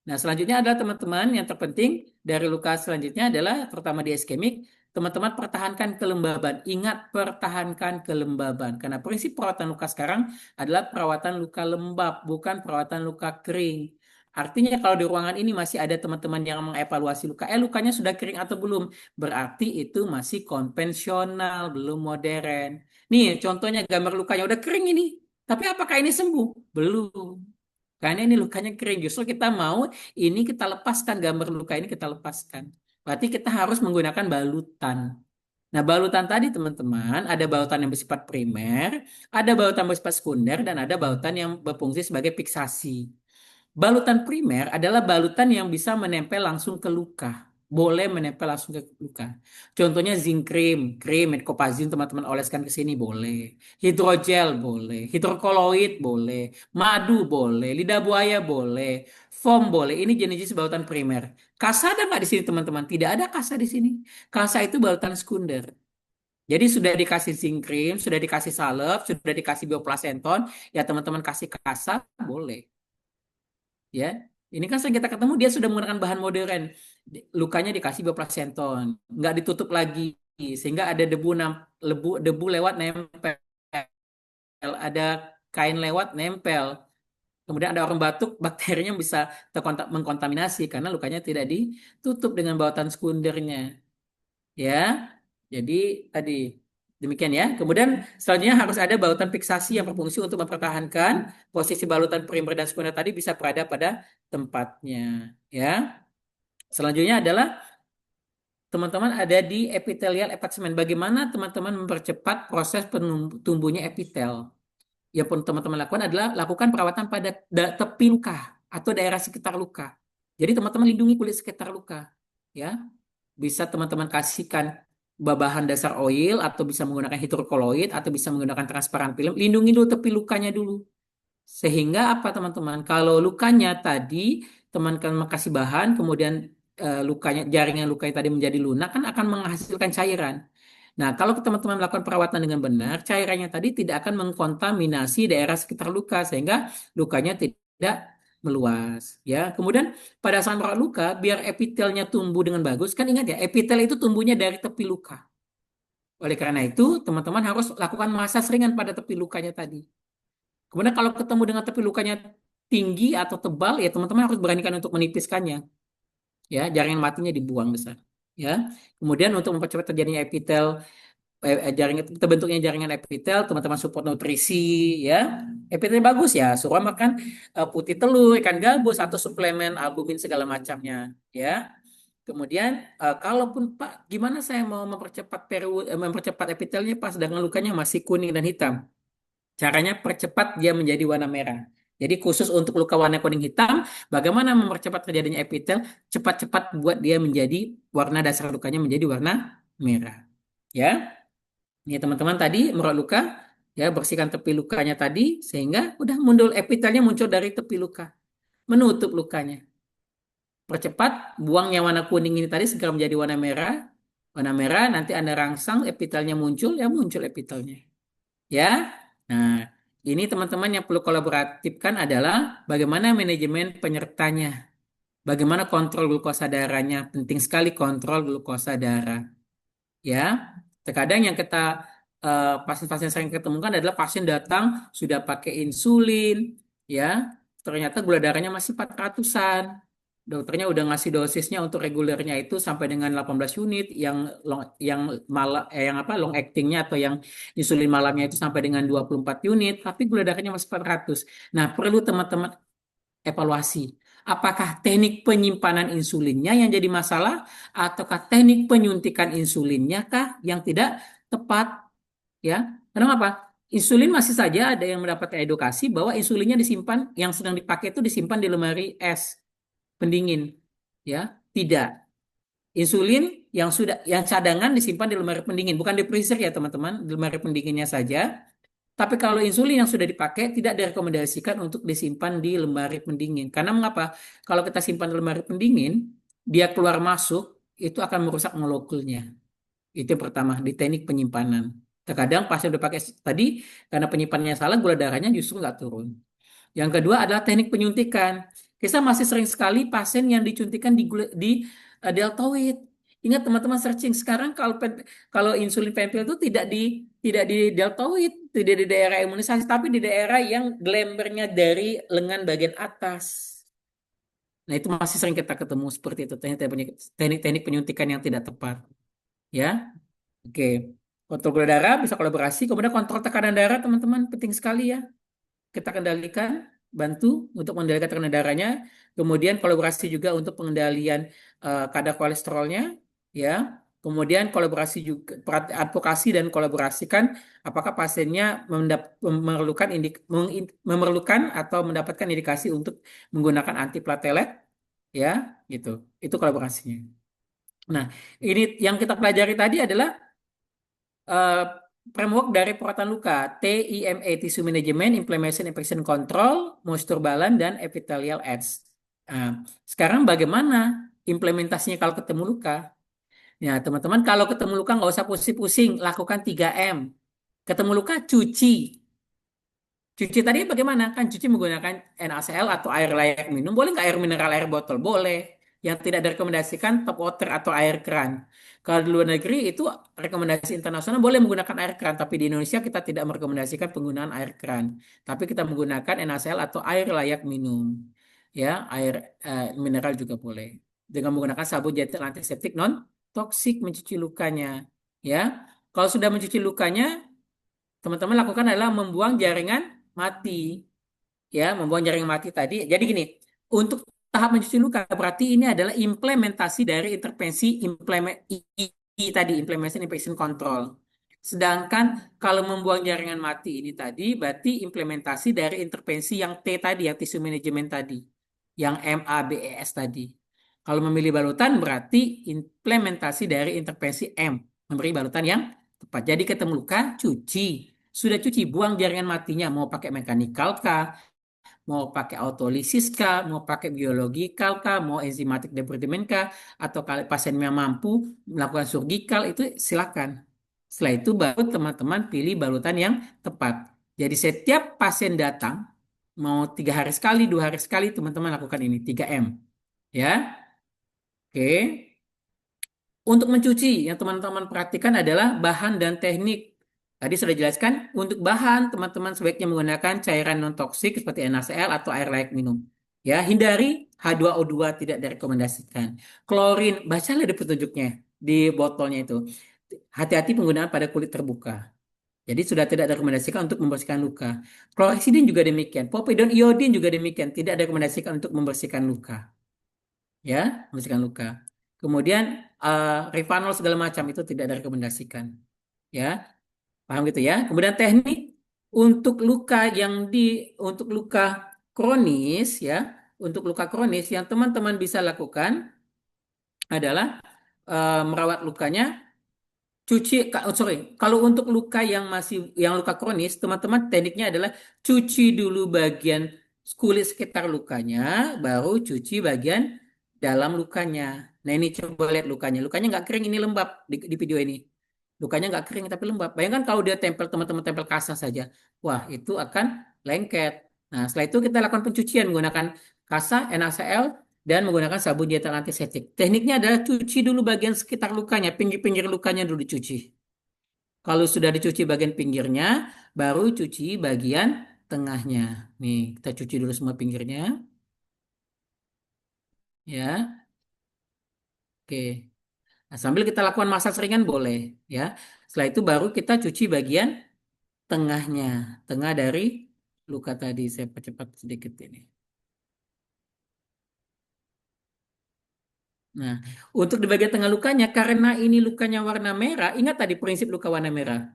Nah, selanjutnya adalah teman-teman yang terpenting dari luka selanjutnya adalah terutama di iskemik, teman-teman pertahankan kelembaban. Ingat, pertahankan kelembaban. Karena prinsip perawatan luka sekarang adalah perawatan luka lembab, bukan perawatan luka kering. Artinya kalau di ruangan ini masih ada teman-teman yang mengevaluasi luka, lukanya sudah kering atau belum? Berarti itu masih konvensional, belum modern. Nih, contohnya gambar lukanya udah kering ini. Tapi apakah ini sembuh? Belum. Karena ini lukanya kering. Justru kita mau ini kita lepaskan, gambar luka ini kita lepaskan. Berarti kita harus menggunakan balutan. Nah, balutan tadi teman-teman, ada balutan yang bersifat primer, ada balutan bersifat sekunder, dan ada balutan yang berfungsi sebagai fiksasi. Balutan primer adalah balutan yang bisa menempel langsung ke luka. Boleh menempel langsung ke luka. Contohnya zinc cream, krim, metcopazin teman-teman oleskan ke sini boleh. Hidrogel boleh, hidrokoloid boleh, madu boleh, lidah buaya boleh, foam boleh. Ini jenis-jenis balutan primer. Kasa ada nggak di sini teman-teman? Tidak ada kasa di sini. Kasa itu balutan sekunder. Jadi sudah dikasih zinc cream, sudah dikasih salep, sudah dikasih bioplacenton, ya teman-teman kasih kasa boleh. Ya, ini kan sering kita ketemu dia sudah menggunakan bahan modern. Lukanya dikasih bioplacenton, nggak ditutup lagi sehingga ada debu lewat nempel, ada kain lewat nempel. Kemudian ada orang batuk, bakterinya bisa mengkontaminasi karena lukanya tidak ditutup dengan balutan sekundernya. Ya, jadi tadi demikian ya. Kemudian selanjutnya harus ada balutan fiksasi yang berfungsi untuk mempertahankan posisi balutan primer dan sekunder tadi bisa berada pada tempatnya. Ya. Selanjutnya adalah teman-teman ada di epithelial attachment. Bagaimana teman-teman mempercepat proses tumbuhnya epitel? Yang pun teman-teman lakukan adalah lakukan perawatan pada tepi luka atau daerah sekitar luka. Jadi teman-teman lindungi kulit sekitar luka. Ya, bisa teman-teman kasihkan bahan dasar oil atau bisa menggunakan hidrokoloid atau bisa menggunakan transparan film. Lindungi dulu tepi lukanya dulu. Sehingga apa teman-teman? Kalau lukanya tadi teman-teman kasih bahan, kemudian lukanya jaringan lukanya tadi menjadi lunak kan akan menghasilkan cairan. Nah, kalau teman-teman melakukan perawatan dengan benar, cairannya tadi tidak akan mengkontaminasi daerah sekitar luka sehingga lukanya tidak meluas. Ya, kemudian pada saat merawat luka, biar epitelnya tumbuh dengan bagus, kan ingat ya, epitel itu tumbuhnya dari tepi luka. Oleh karena itu, teman-teman harus lakukan massage ringan pada tepi lukanya tadi. Kemudian kalau ketemu dengan tepi lukanya tinggi atau tebal, ya teman-teman harus beranikan untuk menipiskannya. Ya, jaringan matinya dibuang besar. Ya, kemudian untuk mempercepat terjadinya epitel jaringan terbentuknya jaringan epitel, teman-teman support nutrisi ya. Epitel bagus ya, suruh makan putih telur, ikan gabus atau suplemen albumin segala macamnya ya. Kemudian kalaupun Pak, gimana saya mau mempercepat epitelnya pas dengan lukanya masih kuning dan hitam? Caranya percepat dia menjadi warna merah. Jadi khusus untuk luka warna kuning hitam, bagaimana mempercepat terjadinya epitel? Cepat-cepat buat dia menjadi warna dasar lukanya menjadi warna merah. Ya. Ya teman-teman tadi merawat luka, ya bersihkan tepi lukanya tadi sehingga udah muncul epitelnya muncul dari tepi luka, menutup lukanya. Percepat buang yang warna kuning ini tadi segera menjadi warna merah. Warna merah nanti Anda rangsang epitelnya muncul, ya muncul epitelnya. Ya. Nah, ini teman-teman yang perlu kolaboratifkan adalah bagaimana manajemen penyertanya. Bagaimana kontrol glukosa darahnya. Penting sekali kontrol glukosa darah. Ya, terkadang yang kita pasien-pasien sering ketemukan adalah pasien datang sudah pakai insulin, ya, ternyata gula darahnya masih 400-an. Dokternya udah ngasih dosisnya untuk regulernya itu sampai dengan 18 unit, yang yang apa long actingnya atau yang insulin malamnya itu sampai dengan 24 unit, tapi gula darahnya masih 400. Nah, perlu teman-teman evaluasi. Apakah teknik penyimpanan insulinnya yang jadi masalah ataukah teknik penyuntikan insulinnya kah yang tidak tepat ya? Kenapa? Insulin masih saja ada yang mendapat edukasi bahwa insulinnya disimpan yang sedang dipakai itu disimpan di lemari es pendingin ya. Tidak. Insulin yang cadangan disimpan di lemari pendingin, bukan di freezer ya teman-teman, di lemari pendinginnya saja. Tapi kalau insulin yang sudah dipakai tidak direkomendasikan untuk disimpan di lemari pendingin. Karena mengapa? Kalau kita simpan di lemari pendingin, dia keluar masuk, itu akan merusak molekulnya. Itu yang pertama, di teknik penyimpanan. Terkadang pasien udah pakai tadi, karena penyimpanannya salah, gula darahnya justru nggak turun. Yang kedua adalah teknik penyuntikan. Kita masih sering sekali pasien yang disuntikan deltoid. Ingat teman-teman searching sekarang kalau insulin pentil itu tidak di deltoid, tidak di daerah imunisasi, tapi di daerah yang glembernya dari lengan bagian atas. Nah, itu masih sering kita ketemu seperti itu teknik-teknik penyuntikan yang tidak tepat. Ya, oke. Kontrol gula darah bisa kolaborasi, kemudian kontrol tekanan darah teman-teman penting sekali ya. Kita kendalikan, bantu untuk mengendalikan tekanan darahnya, kemudian kolaborasi juga untuk pengendalian kadar kolesterolnya, ya. Kemudian kolaborasi juga, advokasi dan kolaborasikan apakah pasiennya memerlukan atau mendapatkan indikasi untuk menggunakan antiplatelet, ya, gitu. Itu kolaborasinya. Nah, ini yang kita pelajari tadi adalah eh, framework dari perawatan luka, TIMA, Tissue Management, Inflammation, Infection Control, Moisture Balance, dan Epithelial Aids. Nah, sekarang bagaimana implementasinya kalau ketemu luka? Ya, teman-teman, kalau ketemu luka nggak usah pusing-pusing, lakukan 3M. Ketemu luka, cuci. Cuci tadi bagaimana? Kan cuci menggunakan NaCl atau air layak minum. Boleh nggak air mineral, air botol? Boleh. Yang tidak direkomendasikan tap water atau air keran. Kalau di luar negeri itu rekomendasi internasional boleh menggunakan air keran. Tapi di Indonesia kita tidak merekomendasikan penggunaan air keran. Tapi kita menggunakan NaCl atau air layak minum. Ya, air mineral juga boleh. Dengan menggunakan sabun gentle antiseptik non toksik mencuci lukanya. Ya, kalau sudah mencuci lukanya, teman-teman lakukan adalah membuang jaringan mati, ya, membuang jaringan mati tadi. Jadi gini, untuk tahap mencuci luka berarti ini adalah implementasi dari intervensi tadi, implementation infection control. Sedangkan kalau membuang jaringan mati ini tadi berarti implementasi dari intervensi yang T tadi, yang tissue management tadi, yang MABES tadi. Kalau memilih balutan berarti implementasi dari intervensi M, memberi balutan yang tepat. Jadi ketemu luka, cuci. Sudah cuci, buang jaringan matinya. Mau pakai mekanikal kah? Mau pakai autolisis kah? Mau pakai biologikal kah? Mau enzimatik debridement kah? Atau kalau pasiennya mampu melakukan surgikal, itu silakan. Setelah itu baru teman-teman pilih balutan yang tepat. Jadi setiap pasien datang, mau 3 hari sekali, 2 hari sekali, teman-teman lakukan ini, 3M. Ya, oke. Untuk mencuci, yang teman-teman perhatikan adalah bahan dan teknik. Tadi sudah jelaskan, untuk bahan, teman-teman sebaiknya menggunakan cairan non-toksik seperti NaCl atau air layak minum. Ya, hindari H2O2, tidak direkomendasikan. Klorin, bacalah di petunjuknya, di botolnya itu. Hati-hati penggunaan pada kulit terbuka. Jadi sudah tidak direkomendasikan untuk membersihkan luka. Klorexidin juga demikian. Povidone iodin juga demikian. Tidak direkomendasikan untuk membersihkan luka. Ya, membersihkan luka. Kemudian Rivanol segala macam itu tidak direkomendasikan. Ya, paham gitu ya. Kemudian teknik untuk luka untuk luka kronis, ya, untuk luka kronis yang teman-teman bisa lakukan adalah merawat lukanya. Kalau untuk luka yang luka kronis, teman-teman tekniknya adalah cuci dulu bagian kulit sekitar lukanya, baru cuci bagian dalam lukanya. Nah, ini coba lihat lukanya. Lukanya nggak kering, ini lembab di video ini. Lukanya nggak kering tapi lembab. Bayangkan kalau dia tempel, teman-teman tempel kasa saja. Wah, itu akan lengket. Nah, setelah itu kita lakukan pencucian menggunakan kasa, NaCl, dan menggunakan sabun dietol antiseptik. Tekniknya adalah cuci dulu bagian sekitar lukanya, pinggir-pinggir lukanya dulu dicuci. Kalau sudah dicuci bagian pinggirnya, baru cuci bagian tengahnya. Nih, kita cuci dulu semua pinggirnya. Ya, oke. Nah, sambil kita lakukan massage ringan boleh, ya. Setelah itu baru kita cuci bagian tengahnya, tengah dari luka tadi. Saya percepat sedikit ini. Nah, untuk di bagian tengah lukanya, karena ini lukanya warna merah, ingat tadi prinsip luka warna merah.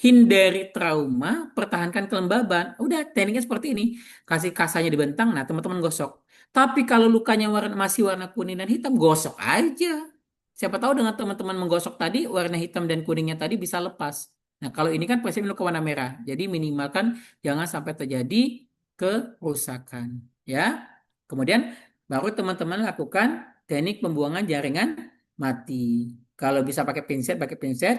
Hindari trauma, pertahankan kelembaban. Udah, tekniknya seperti ini. Kasih kasanya dibentang, nah teman-teman gosok. Tapi kalau lukanya masih warna kuning dan hitam, gosok aja. Siapa tahu dengan teman-teman menggosok tadi, warna hitam dan kuningnya tadi bisa lepas. Nah, kalau ini kan prinsip luka warna merah. Jadi minimalkan jangan sampai terjadi kerusakan. Ya. Kemudian baru teman-teman lakukan teknik pembuangan jaringan mati. Kalau bisa pakai pinset.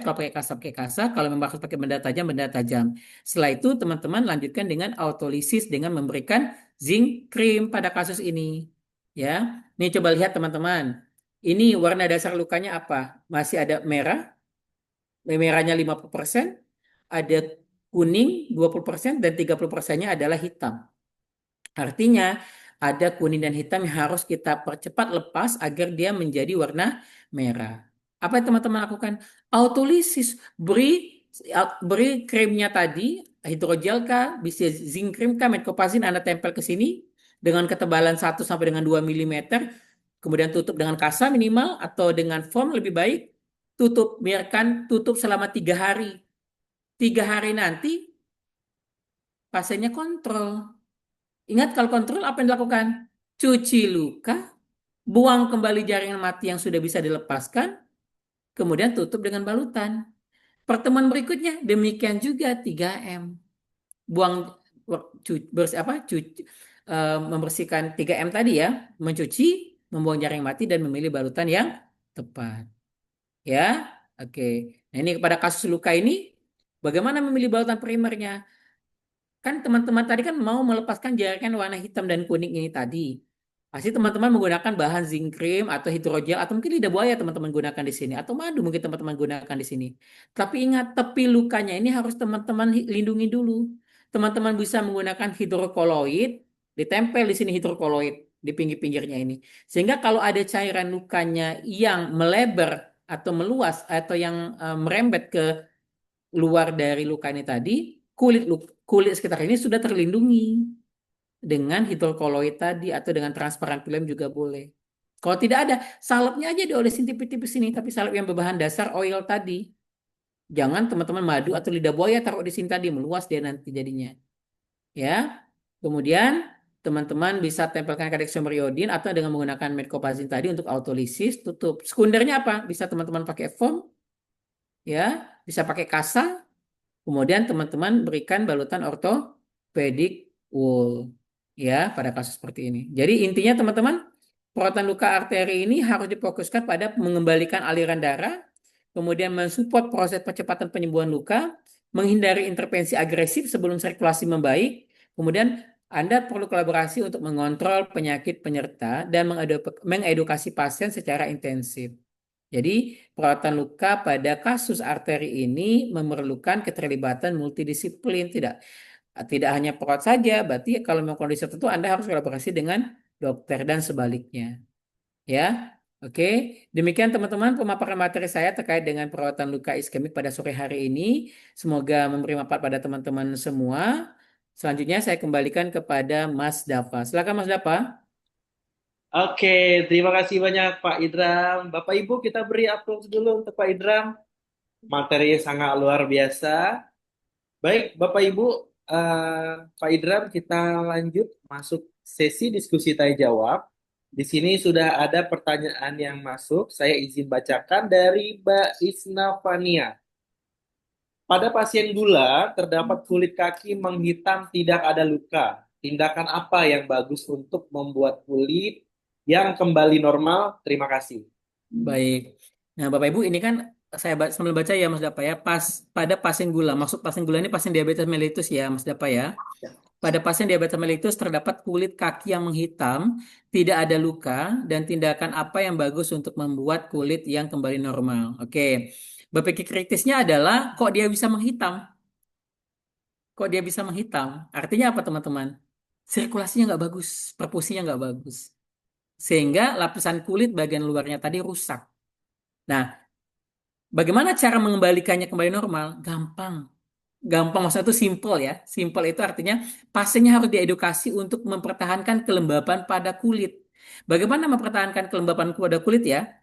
Kalau pakai kasa. Kalau memang harus pakai benda tajam. Setelah itu teman-teman lanjutkan dengan autolisis dengan memberikan zinc cream pada kasus ini. Ya, nih coba lihat teman-teman. Ini warna dasar lukanya apa? Masih ada merah, merahnya 50%, ada kuning 20% dan 30%-nya adalah hitam. Artinya ada kuning dan hitam yang harus kita percepat lepas agar dia menjadi warna merah. Apa yang teman-teman lakukan? Autolisis. Beri krimnya tadi, hidrogel kah, bisa zinc cream kah, metcopazin Anda tempel ke sini dengan ketebalan 1 sampai dengan 2 mm, kemudian tutup dengan kasa minimal atau dengan foam lebih baik. biarkan tutup selama 3 hari. 3 hari nanti pasiennya kontrol. Ingat kalau kontrol apa yang dilakukan? Cuci luka, buang kembali jaringan mati yang sudah bisa dilepaskan, kemudian tutup dengan balutan. Pertemuan berikutnya demikian juga 3M. Buang membersihkan 3M tadi ya, mencuci, membuang jaring mati dan memilih balutan yang tepat. Ya, oke. Nah, ini kepada kasus luka ini bagaimana memilih balutan primernya? Kan teman-teman tadi kan mau melepaskan jaringan warna hitam dan kuning ini tadi. Pasti teman-teman menggunakan bahan zinc cream atau hidrogel atau mungkin lidah buaya teman-teman gunakan di sini atau madu mungkin teman-teman gunakan di sini. Tapi ingat tepi lukanya ini harus teman-teman lindungi dulu. Teman-teman bisa menggunakan hidrokoloid, ditempel di sini hidrokoloid di pinggir-pinggirnya ini. Sehingga kalau ada cairan lukanya yang melebar atau meluas atau yang merembet ke luar dari luka ini tadi, kulit sekitar ini sudah terlindungi dengan hidrokoloid tadi atau dengan transparan film juga boleh. Kalau tidak ada, salepnya aja diolesin tipis-tipis ini, tapi salep yang berbahan dasar oil tadi. Jangan teman-teman madu atau lidah buaya taruh di sini tadi, meluas dia nanti jadinya. Ya. Kemudian teman-teman bisa tempelkan kadexomor iodin atau dengan menggunakan medcopazin tadi untuk autolisis, tutup. Sekundernya apa? Bisa teman-teman pakai foam, ya, bisa pakai kasa. Kemudian teman-teman berikan balutan ortopedic wool ya pada kasus seperti ini. Jadi intinya teman-teman, perawatan luka arteri ini harus difokuskan pada mengembalikan aliran darah, kemudian mensupport proses percepatan penyembuhan luka, menghindari intervensi agresif sebelum sirkulasi membaik, kemudian Anda perlu kolaborasi untuk mengontrol penyakit penyerta dan mengedukasi pasien secara intensif. Jadi perawatan luka pada kasus arteri ini memerlukan keterlibatan multidisiplin, tidak tidak hanya perawat saja, berarti kalau mau kondisi tertentu Anda harus kolaborasi dengan dokter dan sebaliknya. Ya. Oke, demikian teman-teman pemaparan materi saya terkait dengan perawatan luka iskemik pada sore hari ini. Semoga memberi manfaat pada teman-teman semua. Selanjutnya saya kembalikan kepada Mas Dafa. Silakan Mas Dafa. Oke, terima kasih banyak Pak Idram. Bapak Ibu, kita beri aplaus dulu untuk Pak Idram. Materi sangat luar biasa. Baik, Bapak Ibu, Pak Idram, kita lanjut masuk sesi diskusi tanya jawab. Di sini sudah ada pertanyaan yang masuk. Saya izin bacakan dari Mbak Isna Fania. Pada pasien gula, terdapat kulit kaki menghitam tidak ada luka. Tindakan apa yang bagus untuk membuat kulit yang kembali normal? Terima kasih. Baik. Nah, Bapak Ibu ini kan saya sambil baca ya Mas Dapa ya. Pada pasien gula, maksud pasien gula ini pasien diabetes mellitus ya Mas Dapa ya. Pada pasien diabetes mellitus terdapat kulit kaki yang menghitam, tidak ada luka, dan tindakan apa yang bagus untuk membuat kulit yang kembali normal. Oke. Berpikir kritisnya adalah kok dia bisa menghitam? Kok dia bisa menghitam? Artinya apa teman-teman? Sirkulasinya nggak bagus, perfusinya nggak bagus. Sehingga lapisan kulit bagian luarnya tadi rusak. Nah, bagaimana cara mengembalikannya kembali normal? Gampang. Gampang maksudnya itu simple ya. Simple itu artinya pasiennya harus diedukasi untuk mempertahankan kelembaban pada kulit. Bagaimana mempertahankan kelembaban pada kulit ya?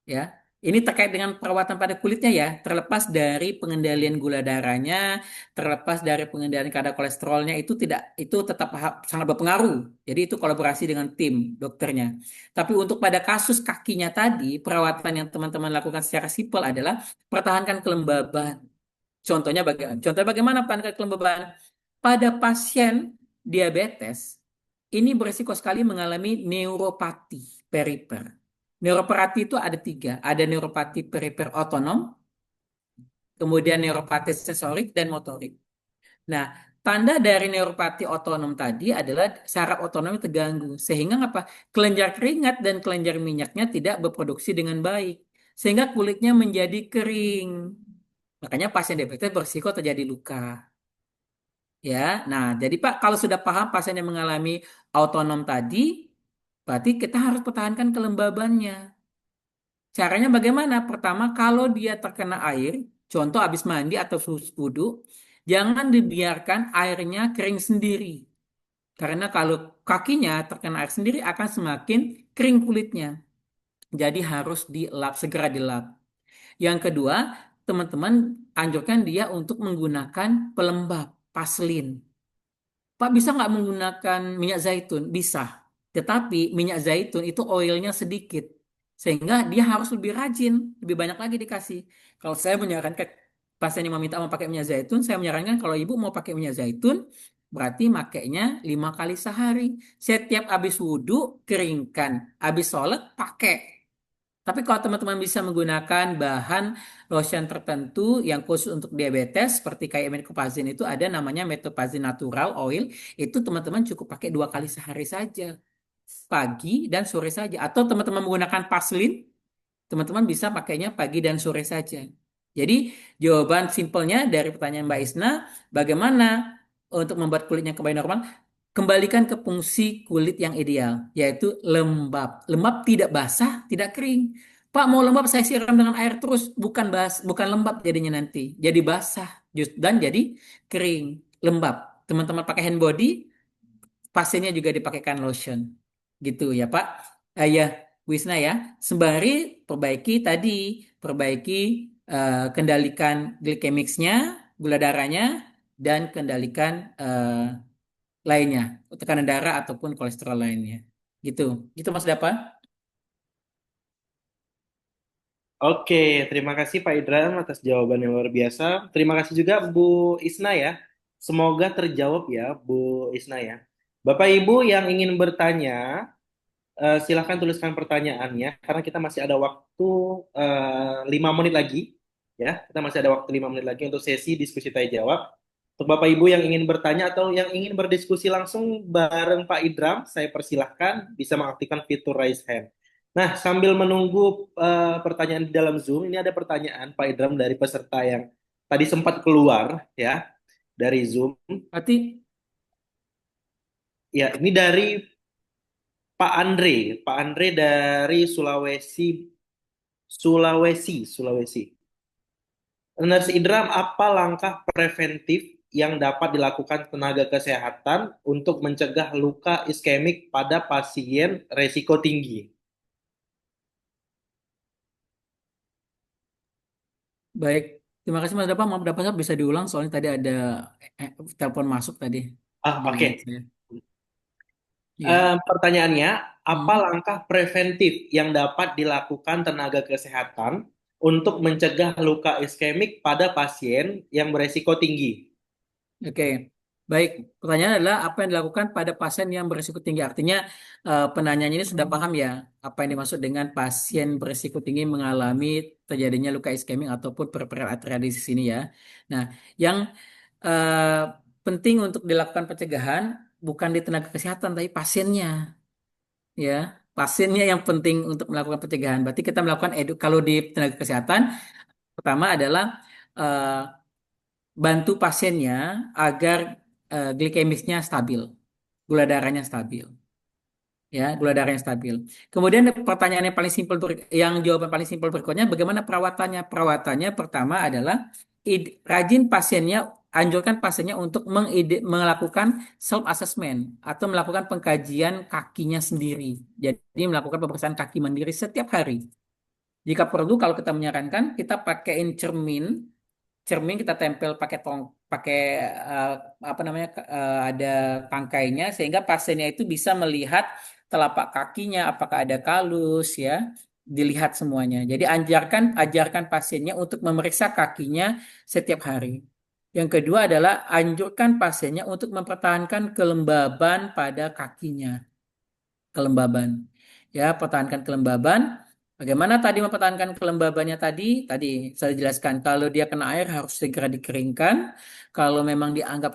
Ya. Ini terkait dengan perawatan pada kulitnya ya, terlepas dari pengendalian gula darahnya, terlepas dari pengendalian kadar kolesterolnya itu tetap sangat berpengaruh. Jadi itu kolaborasi dengan tim dokternya. Tapi untuk pada kasus kakinya tadi, perawatan yang teman-teman lakukan secara simpel adalah pertahankan kelembaban. Contohnya bagaimana pertahankan kelembaban? Pada pasien diabetes, ini berisiko sekali mengalami neuropati perifer. Neuropati itu ada tiga. Ada neuropati perifer otonom, kemudian neuropati sensorik, dan motorik. Nah, tanda dari neuropati otonom tadi adalah saraf otonom terganggu. Sehingga apa? Kelenjar keringat dan kelenjar minyaknya tidak berproduksi dengan baik. Sehingga kulitnya menjadi kering. Makanya pasien diabetes berisiko terjadi luka. Ya, nah jadi Pak, kalau sudah paham pasien yang mengalami autonom tadi, berarti kita harus pertahankan kelembabannya. Caranya bagaimana? Pertama, kalau dia terkena air, contoh habis mandi atau wudhu, jangan dibiarkan airnya kering sendiri. Karena kalau kakinya terkena air sendiri akan semakin kering kulitnya. Jadi harus dilap, segera dilap. Yang kedua, teman-teman anjurkan dia untuk menggunakan pelembab, paslin. Pak, bisa nggak menggunakan minyak zaitun? Bisa. Tetapi minyak zaitun itu oilnya sedikit. Sehingga dia harus lebih rajin, lebih banyak lagi dikasih. Kalau saya menyarankan pasien yang meminta mau pakai minyak zaitun, saya menyarankan kalau ibu mau pakai minyak zaitun, berarti makainya 5 kali sehari. Setiap habis wudhu, keringkan. Habis sholat, pakai. Tapi kalau teman-teman bisa menggunakan bahan lotion tertentu yang khusus untuk diabetes, seperti kayak metocloprazin itu ada namanya metocloprazin natural oil, itu teman-teman cukup pakai 2 kali sehari saja, pagi dan sore saja. Atau teman-teman menggunakan paslin, teman-teman bisa pakainya pagi dan sore saja. Jadi jawaban simpelnya dari pertanyaan Mbak Isna, bagaimana untuk membuat kulitnya kembali normal? Kembalikan ke fungsi kulit yang ideal, yaitu lembab. Lembab tidak basah, tidak kering. Pak, mau lembab saya siram dengan air terus, bukan lembab jadinya nanti. Jadi basah dan jadi kering, lembab. Teman-teman pakai hand body, pasiennya juga dipakaikan lotion. Gitu ya, Pak. Ya, Wisna ya. Sembari perbaiki kendalikan glikemiknya, gula darahnya, dan kendalikan lainnya, tekanan darah ataupun kolesterol lainnya. Gitu. Gitu Mas Dapa. Oke, terima kasih Pak Idram atas jawaban yang luar biasa. Terima kasih juga Bu Isna ya. Semoga terjawab ya Bu Isna ya. Bapak Ibu yang ingin bertanya, silahkan tuliskan pertanyaannya karena kita masih ada waktu 5 menit lagi. Ya, kita masih ada waktu 5 menit lagi untuk sesi diskusi tanya jawab. Untuk Bapak Ibu yang ingin bertanya atau yang ingin berdiskusi langsung bareng Pak Idram, saya persilahkan bisa mengaktifkan fitur raise hand. Nah, sambil menunggu pertanyaan di dalam Zoom, ini ada pertanyaan Pak Idram dari peserta yang tadi sempat keluar ya dari Zoom. Berarti Ya, ini dari Pak Andre. Pak Andre dari Sulawesi. Nurse Idram, apa langkah preventif yang dapat dilakukan tenaga kesehatan untuk mencegah luka iskemik pada pasien resiko tinggi? baik. Terima kasih Mas Dapa. Maaf Dapa bisa diulang soalnya tadi ada telepon masuk tadi Ah, di line oke. saya. Iya. Pertanyaannya, apa Hmm. langkah preventif yang dapat dilakukan tenaga kesehatan untuk mencegah luka iskemik pada pasien yang beresiko tinggi? Oke, baik. Pertanyaan adalah apa yang dilakukan pada pasien yang berisiko tinggi? Artinya penanyanya ini sudah paham ya apa yang dimaksud dengan pasien berisiko tinggi mengalami terjadinya luka iskemik ataupun peripheral artery disease ini ya. Nah, yang eh, penting untuk dilakukan pencegahan bukan di tenaga kesehatan tapi pasiennya ya. Pasiennya yang penting untuk melakukan pencegahan. Berarti kita melakukan kalau di tenaga kesehatan pertama adalah eh, bantu pasiennya agar glikemiknya stabil, gula darahnya stabil, ya, gula darahnya stabil. Kemudian pertanyaan yang paling simpel jawaban paling simpel berikutnya, bagaimana perawatannya? Perawatannya pertama adalah rajin pasiennya, anjurkan pasiennya untuk melakukan self assessment atau melakukan pengkajian kakinya sendiri. Jadi melakukan pemeriksaan kaki mandiri setiap hari. Jika perlu, kalau kita menyarankan, kita pakaiin cermin kita tempel pakai eh, apa namanya ada tangkainya sehingga pasiennya itu bisa melihat telapak kakinya apakah ada kalus ya, dilihat semuanya. Jadi ajarkan pasiennya untuk memeriksa kakinya setiap hari. Yang kedua adalah anjurkan pasiennya untuk mempertahankan kelembaban pada kakinya, kelembaban. Ya, pertahankan kelembaban. Bagaimana tadi mempertahankan kelembabannya tadi? Tadi saya jelaskan kalau dia kena air harus segera dikeringkan. Kalau memang dianggap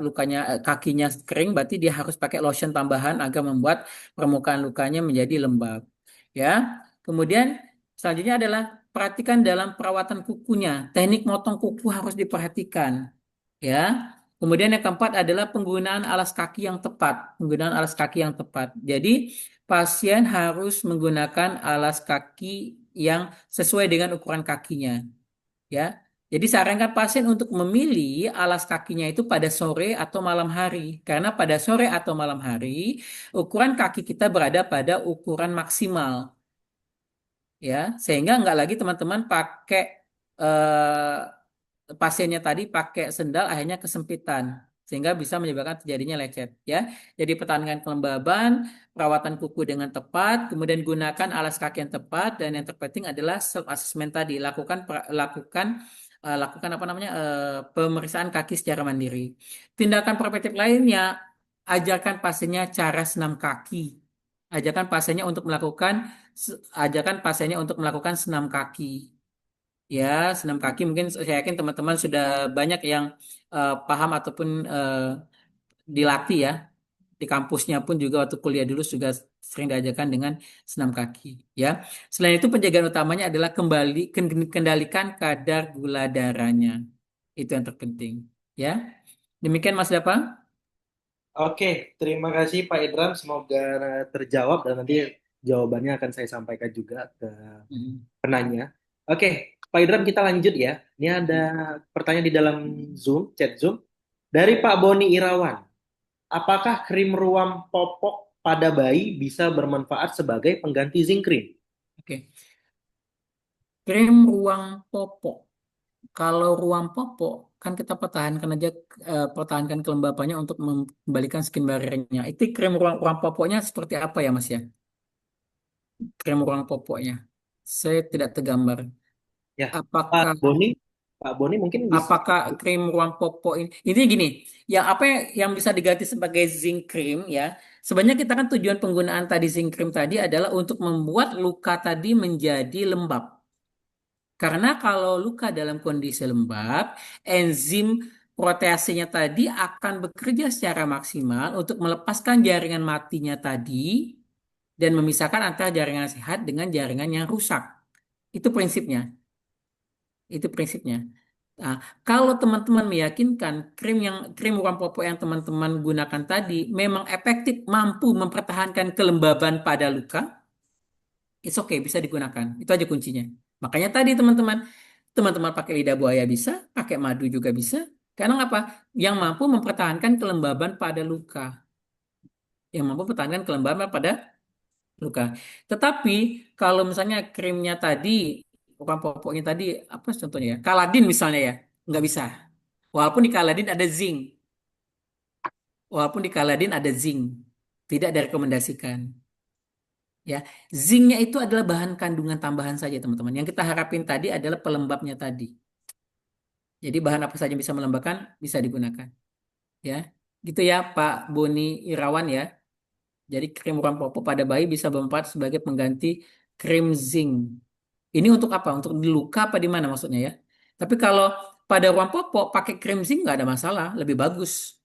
kakinya kering, berarti dia harus pakai lotion tambahan agar membuat permukaan lukanya menjadi lembab. Ya. Kemudian selanjutnya adalah perhatikan dalam perawatan kukunya. Teknik motong kuku harus diperhatikan. Ya. Kemudian yang keempat adalah penggunaan alas kaki yang tepat. Penggunaan alas kaki yang tepat. Jadi pasien harus menggunakan alas kaki yang sesuai dengan ukuran kakinya. Ya. Jadi sarankan pasien untuk memilih alas kakinya itu pada sore atau malam hari. Karena pada sore atau malam hari ukuran kaki kita berada pada ukuran maksimal. Ya, sehingga nggak lagi teman-teman pakai pasiennya tadi pakai sendal akhirnya kesempitan sehingga bisa menyebabkan terjadinya lecet ya. Jadi pertahankan kelembaban, perawatan kuku dengan tepat, kemudian gunakan alas kaki yang tepat dan yang terpenting adalah self assessment tadi. Lakukan apa namanya pemeriksaan kaki secara mandiri. Tindakan preventif lainnya, ajarkan pasiennya cara senam kaki. Ajarkan pasiennya untuk melakukan ajarkan pasiennya untuk melakukan senam kaki. Ya, senam kaki mungkin saya yakin teman-teman sudah banyak yang paham ataupun dilatih ya. Di kampusnya pun juga waktu kuliah dulu juga sering diajarkan dengan senam kaki. Ya, selain itu penjagaan utamanya adalah kendalikan kadar gula darahnya. Itu yang terpenting. Ya, demikian Mas Dapa. Oke, terima kasih Pak Idram. Semoga terjawab dan nanti jawabannya akan saya sampaikan juga ke Mm. penanya. Oke, Pak Idram kita lanjut ya. Ini ada pertanyaan di dalam Zoom, chat Zoom. Dari Pak Boni Irawan. Apakah krim ruam popok pada bayi bisa bermanfaat sebagai pengganti zinc cream? Oke, krim ruang popok. Kalau ruang popok kan kita pertahankan kelembapannya untuk membalikan skin barrier-nya. Itu krim ruang popoknya seperti apa ya Mas ya? Krim ruang popoknya. Saya tidak tergambar. Ya, Pak Apakah Boni, Pak Boni mungkin bisa. apakah krim ruang popok ini gini, yang apa yang bisa diganti sebagai zinc cream ya? Sebenarnya kita kan tujuan penggunaan tadi zinc cream tadi adalah untuk membuat luka tadi menjadi lembab. Karena kalau luka dalam kondisi lembab, enzim proteasenya tadi akan bekerja secara maksimal untuk melepaskan jaringan matinya tadi dan memisahkan antara jaringan sehat dengan jaringan yang rusak. Itu prinsipnya. Itu prinsipnya. Nah, kalau teman-teman meyakinkan krim ruam popok yang teman-teman gunakan tadi memang efektif mampu mempertahankan kelembaban pada luka, it's okay bisa digunakan. Itu aja kuncinya. Makanya tadi teman-teman pakai lidah buaya bisa, pakai madu juga bisa. Karena apa? Yang mampu mempertahankan kelembaban pada luka, yang mampu mempertahankan kelembaban pada luka. Tetapi kalau misalnya krimnya tadi, bukan popoknya tadi, apa contohnya ya? Kaladin misalnya ya, nggak bisa. Walaupun di Kaladin ada zinc, tidak direkomendasikan. Ya, zincnya itu adalah bahan kandungan tambahan saja teman-teman. Yang kita harapin tadi adalah pelembabnya tadi. Jadi bahan apa saja yang bisa melembabkan bisa digunakan. Ya, gitu ya Pak Boni Irawan ya. Jadi krim Rampopo pada bayi bisa bermanfaat sebagai pengganti krim zinc. Ini untuk apa? Untuk di luka apa di mana maksudnya ya? Tapi kalau pada ruang popok pakai krim zinc nggak ada masalah, lebih bagus.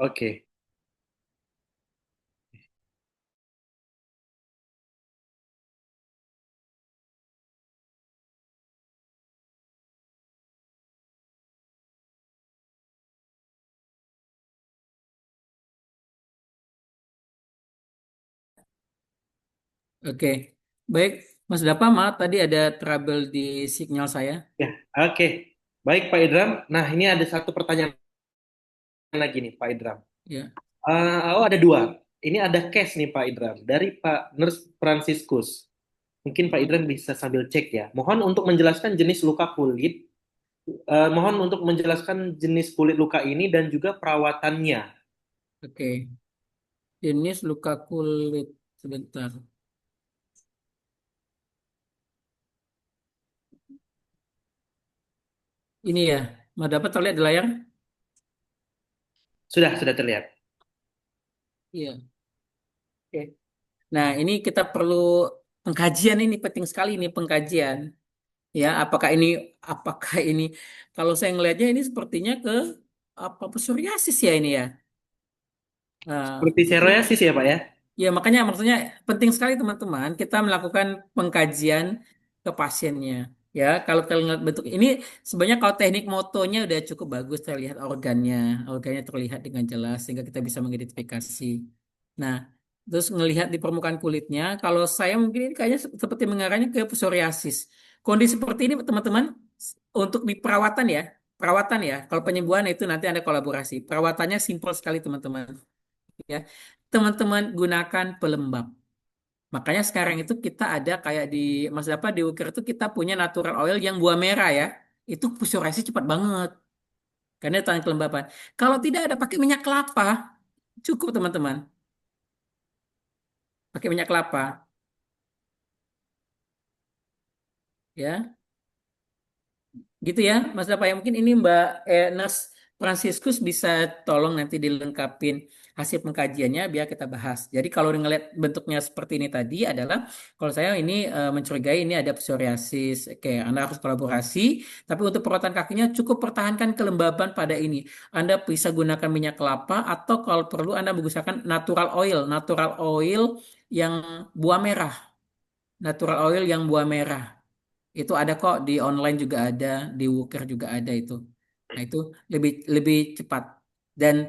Oke, Oke, baik Mas Dapa, maaf tadi ada trouble di sinyal saya. ya, oke. Baik Pak Idram. Nah, ini ada satu pertanyaan lagi nih Pak Idram. Ya, Oh, ada dua. Ini ada case nih Pak Idram dari Pak Nurse Franciscus. Mungkin Pak Idram bisa sambil cek ya. Mohon untuk menjelaskan jenis luka kulit. Mohon untuk menjelaskan jenis kulit luka ini dan juga perawatannya. oke. Jenis luka kulit sebentar. Ini ya, mau dapat terlihat di layar? Sudah terlihat. Iya. Oke. Nah, ini kita perlu pengkajian ini penting sekali ini pengkajian. Ya, apakah ini kalau saya ngelihatnya ini sepertinya ke apa psoriasis ya ini ya. Nah, Seperti psoriasis ya Pak ya? ya, makanya maksudnya penting sekali teman-teman kita melakukan pengkajian ke pasiennya. Ya, kalau kita lihat bentuk ini sebenarnya kalau teknik motonya udah cukup bagus terlihat organnya terlihat dengan jelas sehingga kita bisa mengidentifikasi. Nah, terus ngelihat di permukaan kulitnya, kalau saya mungkin ini kayaknya seperti mengarahnya ke psoriasis. Kondisi seperti ini teman-teman untuk di perawatan ya. Kalau penyembuhan itu nanti ada kolaborasi. Perawatannya simpel sekali teman-teman. Ya, teman-teman gunakan pelembab. Makanya sekarang itu kita ada kayak di Mas Dapa di Ukir itu kita punya natural oil yang buah merah ya. Itu psoriasis cepat banget karena tahan kelembapan. Kalau tidak ada pakai minyak kelapa, cukup teman-teman. Pakai minyak kelapa ya. Gitu ya, Mas Dafa ya. Mungkin ini Mbak Nurse Franciscus bisa tolong nanti dilengkapin hasil pengkajiannya biar kita bahas. Jadi kalau ngeliat bentuknya seperti ini tadi adalah kalau saya ini mencurigai ini ada psoriasis. Oke, Anda harus kolaborasi. Tapi untuk perawatan kakinya cukup pertahankan kelembaban pada ini. Anda bisa gunakan minyak kelapa atau kalau perlu Anda menggunakan natural oil yang buah merah, natural oil yang buah merah. Itu ada kok di online juga ada, di Wooker juga ada itu. Nah, itu lebih lebih cepat. Dan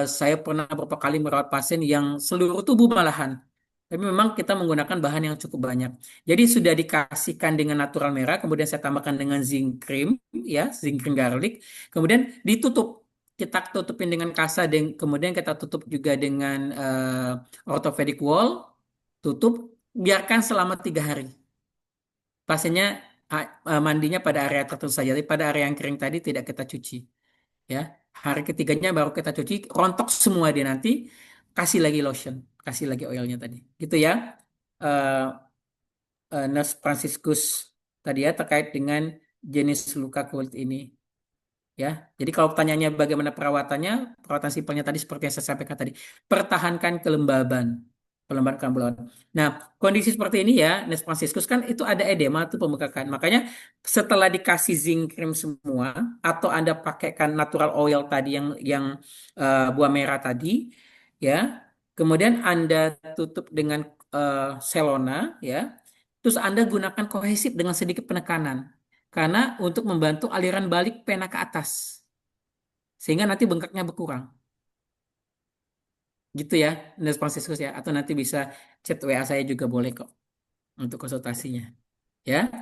saya pernah beberapa kali merawat pasien yang seluruh tubuh malahan. Tapi memang kita menggunakan bahan yang cukup banyak. Jadi sudah dikasihkan dengan natural merah, kemudian saya tambahkan dengan zinc cream, ya, zinc cream garlic. Kemudian ditutup. Kita tutupin dengan kasa, dan kemudian kita tutup juga dengan orthopedic wall. Tutup, biarkan selama 3 hari. Pasiennya mandinya pada area tertentu saja, tapi pada area yang kering tadi tidak kita cuci. Ya, hari ketiganya baru kita cuci, rontok semua dia nanti, kasih lagi lotion, kasih lagi oilnya tadi. Gitu ya, eh Nurse Franciscus tadi ya terkait dengan jenis luka kulit ini. Ya, jadi kalau pertanyaannya bagaimana perawatannya, perawatan simpelnya tadi seperti yang saya sampaikan tadi, pertahankan kelembaban, pelembaban kelembaban. Nah, kondisi seperti ini ya, Nes Franciscus kan itu ada edema tuh pembengkakan. Makanya setelah dikasih zinc cream semua, atau Anda pakaikan natural oil tadi yang buah merah tadi, ya, kemudian Anda tutup dengan Celona, ya, terus Anda gunakan kohesif dengan sedikit penekanan. Karena untuk membantu aliran balik pena ke atas. Sehingga nanti bengkaknya berkurang. Gitu ya, Nurse Franciscus ya. Atau nanti bisa chat WA saya juga boleh kok untuk konsultasinya. Ya,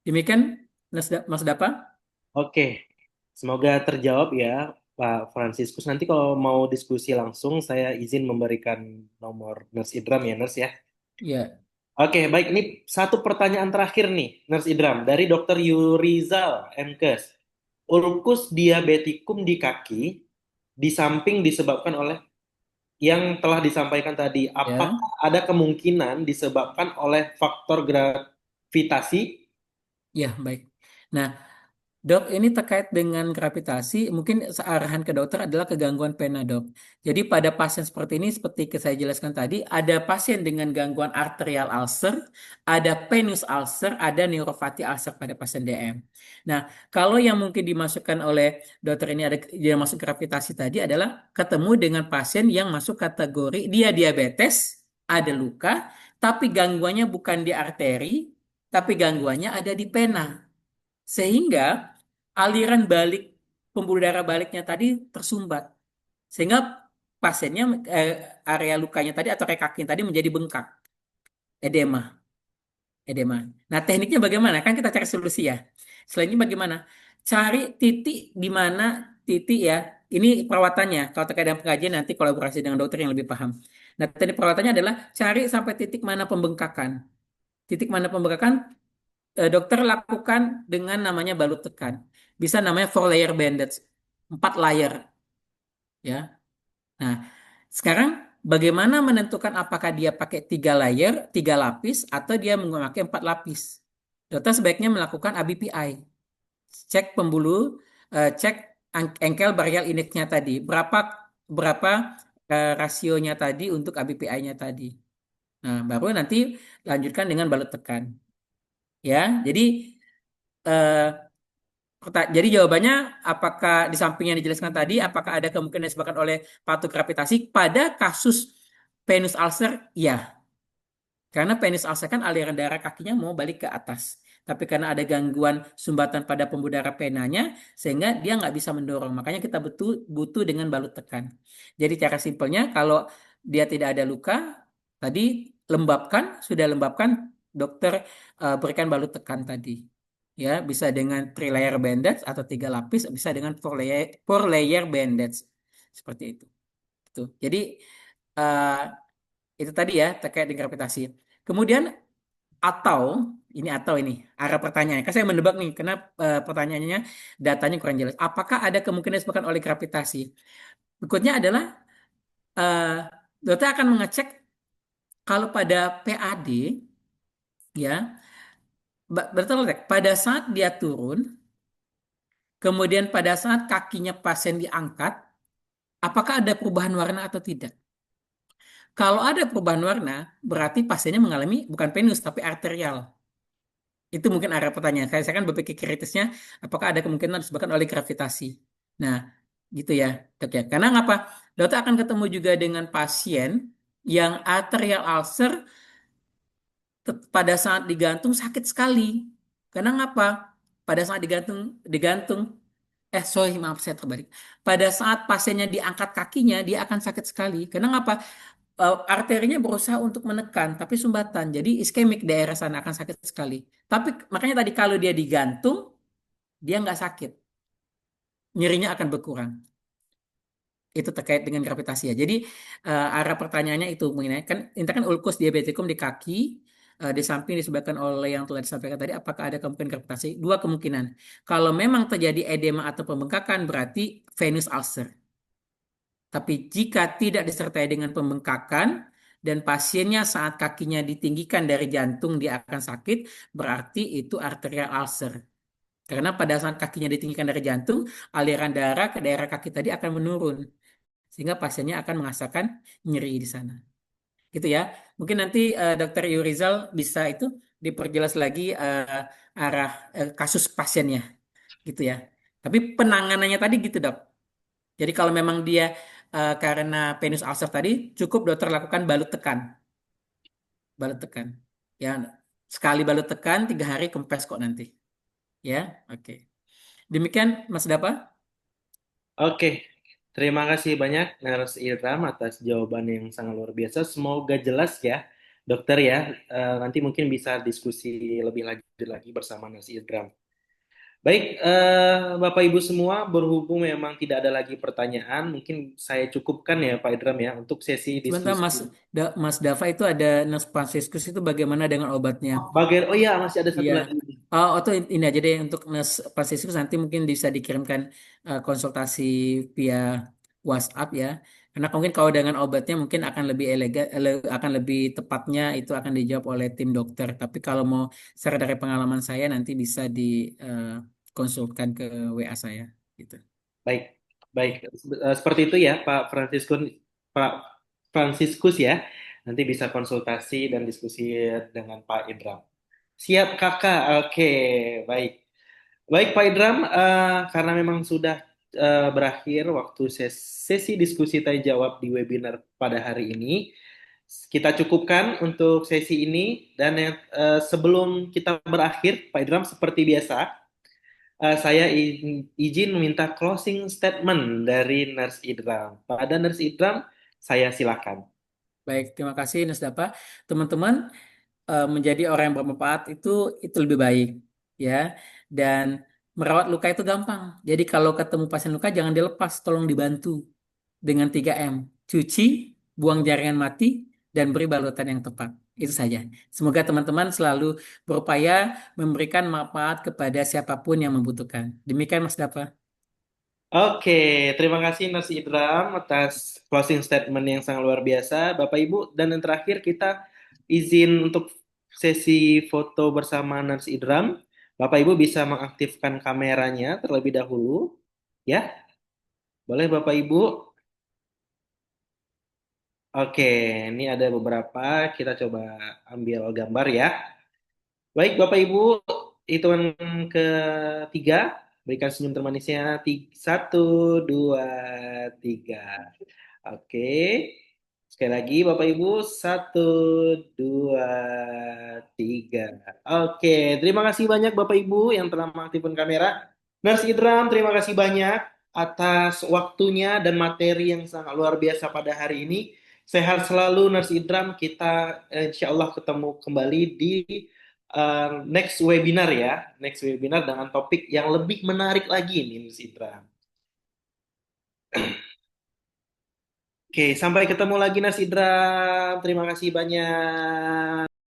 demikian Mas Dapa. Oke, semoga terjawab ya Pak Franciscus. Nanti kalau mau diskusi langsung, saya izin memberikan nomor Nurse Idram ya, Nurse ya. Ya, Oke, baik. Ini satu pertanyaan terakhir nih, Nurse Idram. Dari Dokter Yurizal, MKes. Ulkus diabetikum di kaki, di samping disebabkan oleh yang telah disampaikan tadi. ya, Apakah ada kemungkinan disebabkan oleh faktor gravitasi? ya, baik. Nah, Dok, ini terkait dengan gravitasi, mungkin searahan ke dokter adalah kegangguan pena, dok. Jadi pada pasien seperti ini, seperti saya jelaskan tadi, ada pasien dengan gangguan arterial ulcer, ada venous ulcer, ada neuropathy ulcer pada pasien DM. Nah, kalau yang mungkin dimasukkan oleh dokter ini ada yang masuk gravitasi tadi adalah ketemu dengan pasien yang masuk kategori dia diabetes, ada luka, tapi gangguannya bukan di arteri, tapi gangguannya ada di pena. Sehingga aliran balik pembuluh darah baliknya tadi tersumbat. Sehingga pasiennya eh, area lukanya tadi atau area kaki tadi menjadi bengkak, edema, edema. Nah, tekniknya bagaimana? Kan kita cari solusi ya. Selain ini bagaimana? Cari titik di mana titik ya. Ini perawatannya. Kalau terkait dengan pengajian nanti kolaborasi dengan dokter yang lebih paham. Nah, teknik perawatannya adalah cari sampai titik mana pembengkakan. Titik mana pembengkakan dokter lakukan dengan namanya balut tekan. Bisa namanya 4 layer bandage, 4 layer, ya. Nah, sekarang bagaimana menentukan apakah dia pakai 3 layer, 3 lapis, atau dia memakai 4 lapis? Dokter sebaiknya melakukan ABPI, cek pembuluh, cek ankle brachial indexnya tadi, berapa berapa rasionya tadi untuk ABPI-nya tadi. Nah, baru nanti lanjutkan dengan balut tekan. Ya, jadi eh, jadi jawabannya apakah di samping yang dijelaskan tadi, apakah ada kemungkinan disebabkan oleh patu gravitasi pada kasus venous ulcer? Ya, karena venous ulcer kan aliran darah kakinya mau balik ke atas. Tapi karena ada gangguan sumbatan pada pembuluh darah penanya, sehingga dia nggak bisa mendorong. Makanya kita butuh butuh dengan balut tekan. Jadi cara simpelnya, kalau dia tidak ada luka, tadi lembabkan, sudah lembabkan, dokter berikan balut tekan tadi. Ya, bisa dengan 3 layer bandage atau 3 lapis, bisa dengan 4 layer bandage. Seperti itu. Tuh. Jadi Eh, itu tadi ya terkait dengan gravitasi. Kemudian atau ini arah pertanyaan. Kan saya menebak nih karena pertanyaannya datanya kurang jelas. Apakah ada kemungkinan disebabkan oleh gravitasi? Berikutnya adalah eh, dokter akan mengecek kalau pada PAD ya betul pada saat dia turun, kemudian pada saat kakinya pasien diangkat, apakah ada perubahan warna atau tidak? Kalau ada perubahan warna, berarti pasiennya mengalami bukan venus tapi arterial. Itu mungkin arah pertanyaan. Saya kan berpikir kritisnya, apakah ada kemungkinan disebabkan oleh gravitasi? Nah, gitu ya, dok ya. Karena apa? Dokter akan ketemu juga dengan pasien yang arterial ulcer pada saat digantung sakit sekali. Karena ngapa? Pada saat digantung, digantung, sorry maaf saya terbalik. Pada saat pasiennya diangkat kakinya, dia akan sakit sekali. Karena ngapa? Arterinya berusaha untuk menekan, tapi sumbatan. Jadi iskemik daerah sana akan sakit sekali. Tapi makanya tadi kalau dia digantung, dia nggak sakit. Nyerinya akan berkurang. Itu terkait dengan gravitasi ya. Jadi arah pertanyaannya itu mengenai kan ini kan ulkus diabeticum di kaki, di samping disebabkan oleh yang telah disampaikan tadi, apakah ada kemungkinan gravitasi? Dua kemungkinan. Kalau memang terjadi edema atau pembengkakan berarti venous ulcer. Tapi jika tidak disertai dengan pembengkakan dan pasiennya saat kakinya ditinggikan dari jantung dia akan sakit, berarti itu arterial ulcer. Karena pada saat kakinya ditinggikan dari jantung, aliran darah ke daerah kaki tadi akan menurun sehingga pasiennya akan merasakan nyeri di sana. Gitu ya. Mungkin nanti Dokter Yurizal bisa itu diperjelas lagi arah kasus pasiennya, gitu ya. Tapi penanganannya tadi gitu dok. Jadi kalau memang dia karena penis ulcer tadi, cukup dokter lakukan balut tekan. Ya, sekali balut tekan 3 hari kempes kok nanti. Ya, oke. Demikian Mas Dapa. Oke, terima kasih banyak Nurse Ilham atas jawaban yang sangat luar biasa. Semoga jelas ya, dokter ya. Nanti mungkin bisa diskusi lebih lanjut lagi bersama Nurse Ilham. Baik, Bapak Ibu semua, berhubung memang tidak ada lagi pertanyaan, mungkin saya cukupkan ya Pak Idram ya untuk sesi Sebentar diskusi. Mas Dava itu ada Nurse Franciscus itu bagaimana dengan obatnya? Bagian, oh iya masih ada satu Iya. lagi. Atau ini aja deh untuk Nes Pasisius nanti mungkin bisa dikirimkan konsultasi via WhatsApp ya. Karena mungkin kalau dengan obatnya mungkin akan lebih elegan, akan lebih tepatnya itu akan dijawab oleh tim dokter. Tapi kalau mau secara dari pengalaman saya nanti bisa dikonsultkan ke WA saya gitu. Baik, baik. Seperti itu ya Pak Franciscus ya. Nanti bisa konsultasi dan diskusi dengan Pak Idram. Siap kakak, oke, baik. Baik Pak Idram, karena memang sudah berakhir waktu sesi diskusi tanya jawab di webinar pada hari ini, kita cukupkan untuk sesi ini dan sebelum kita berakhir, Pak Idram seperti biasa, saya izin meminta closing statement dari Nurse Idram. Pada Nurse Idram, saya silakan. Baik, terima kasih Nes Dapa. Teman-teman, menjadi orang yang bermanfaat itu lebih baik ya, dan merawat luka itu gampang. Jadi kalau ketemu pasien luka jangan dilepas, tolong dibantu dengan 3M: cuci, buang jaringan mati, dan beri balutan yang tepat. Itu saja. Semoga teman-teman selalu berupaya memberikan manfaat kepada siapapun yang membutuhkan. Demikian Mas Dapa. Oke, terima kasih Nurse Idram atas closing statement yang sangat luar biasa. Bapak Ibu, dan yang terakhir kita izin untuk sesi foto bersama Nurse Idram. Bapak Ibu bisa mengaktifkan kameranya terlebih dahulu. Ya, boleh Bapak Ibu? Oke, ini ada beberapa. Kita coba ambil gambar ya. Baik, Bapak Ibu, hitungan ketiga, berikan senyum termanisnya. Satu, dua, tiga. Oke, sekali lagi Bapak Ibu, satu, dua, tiga. Oke, terima kasih banyak Bapak Ibu yang telah mengaktifkan kamera. Nurse Idram, terima kasih banyak atas waktunya dan materi yang sangat luar biasa pada hari ini. Sehat selalu Nurse Idram, kita insya Allah ketemu kembali di next webinar ya, next webinar dengan topik yang lebih menarik lagi nih, Nurse Idram. Oke, sampai ketemu lagi Mas Idram. Terima kasih banyak.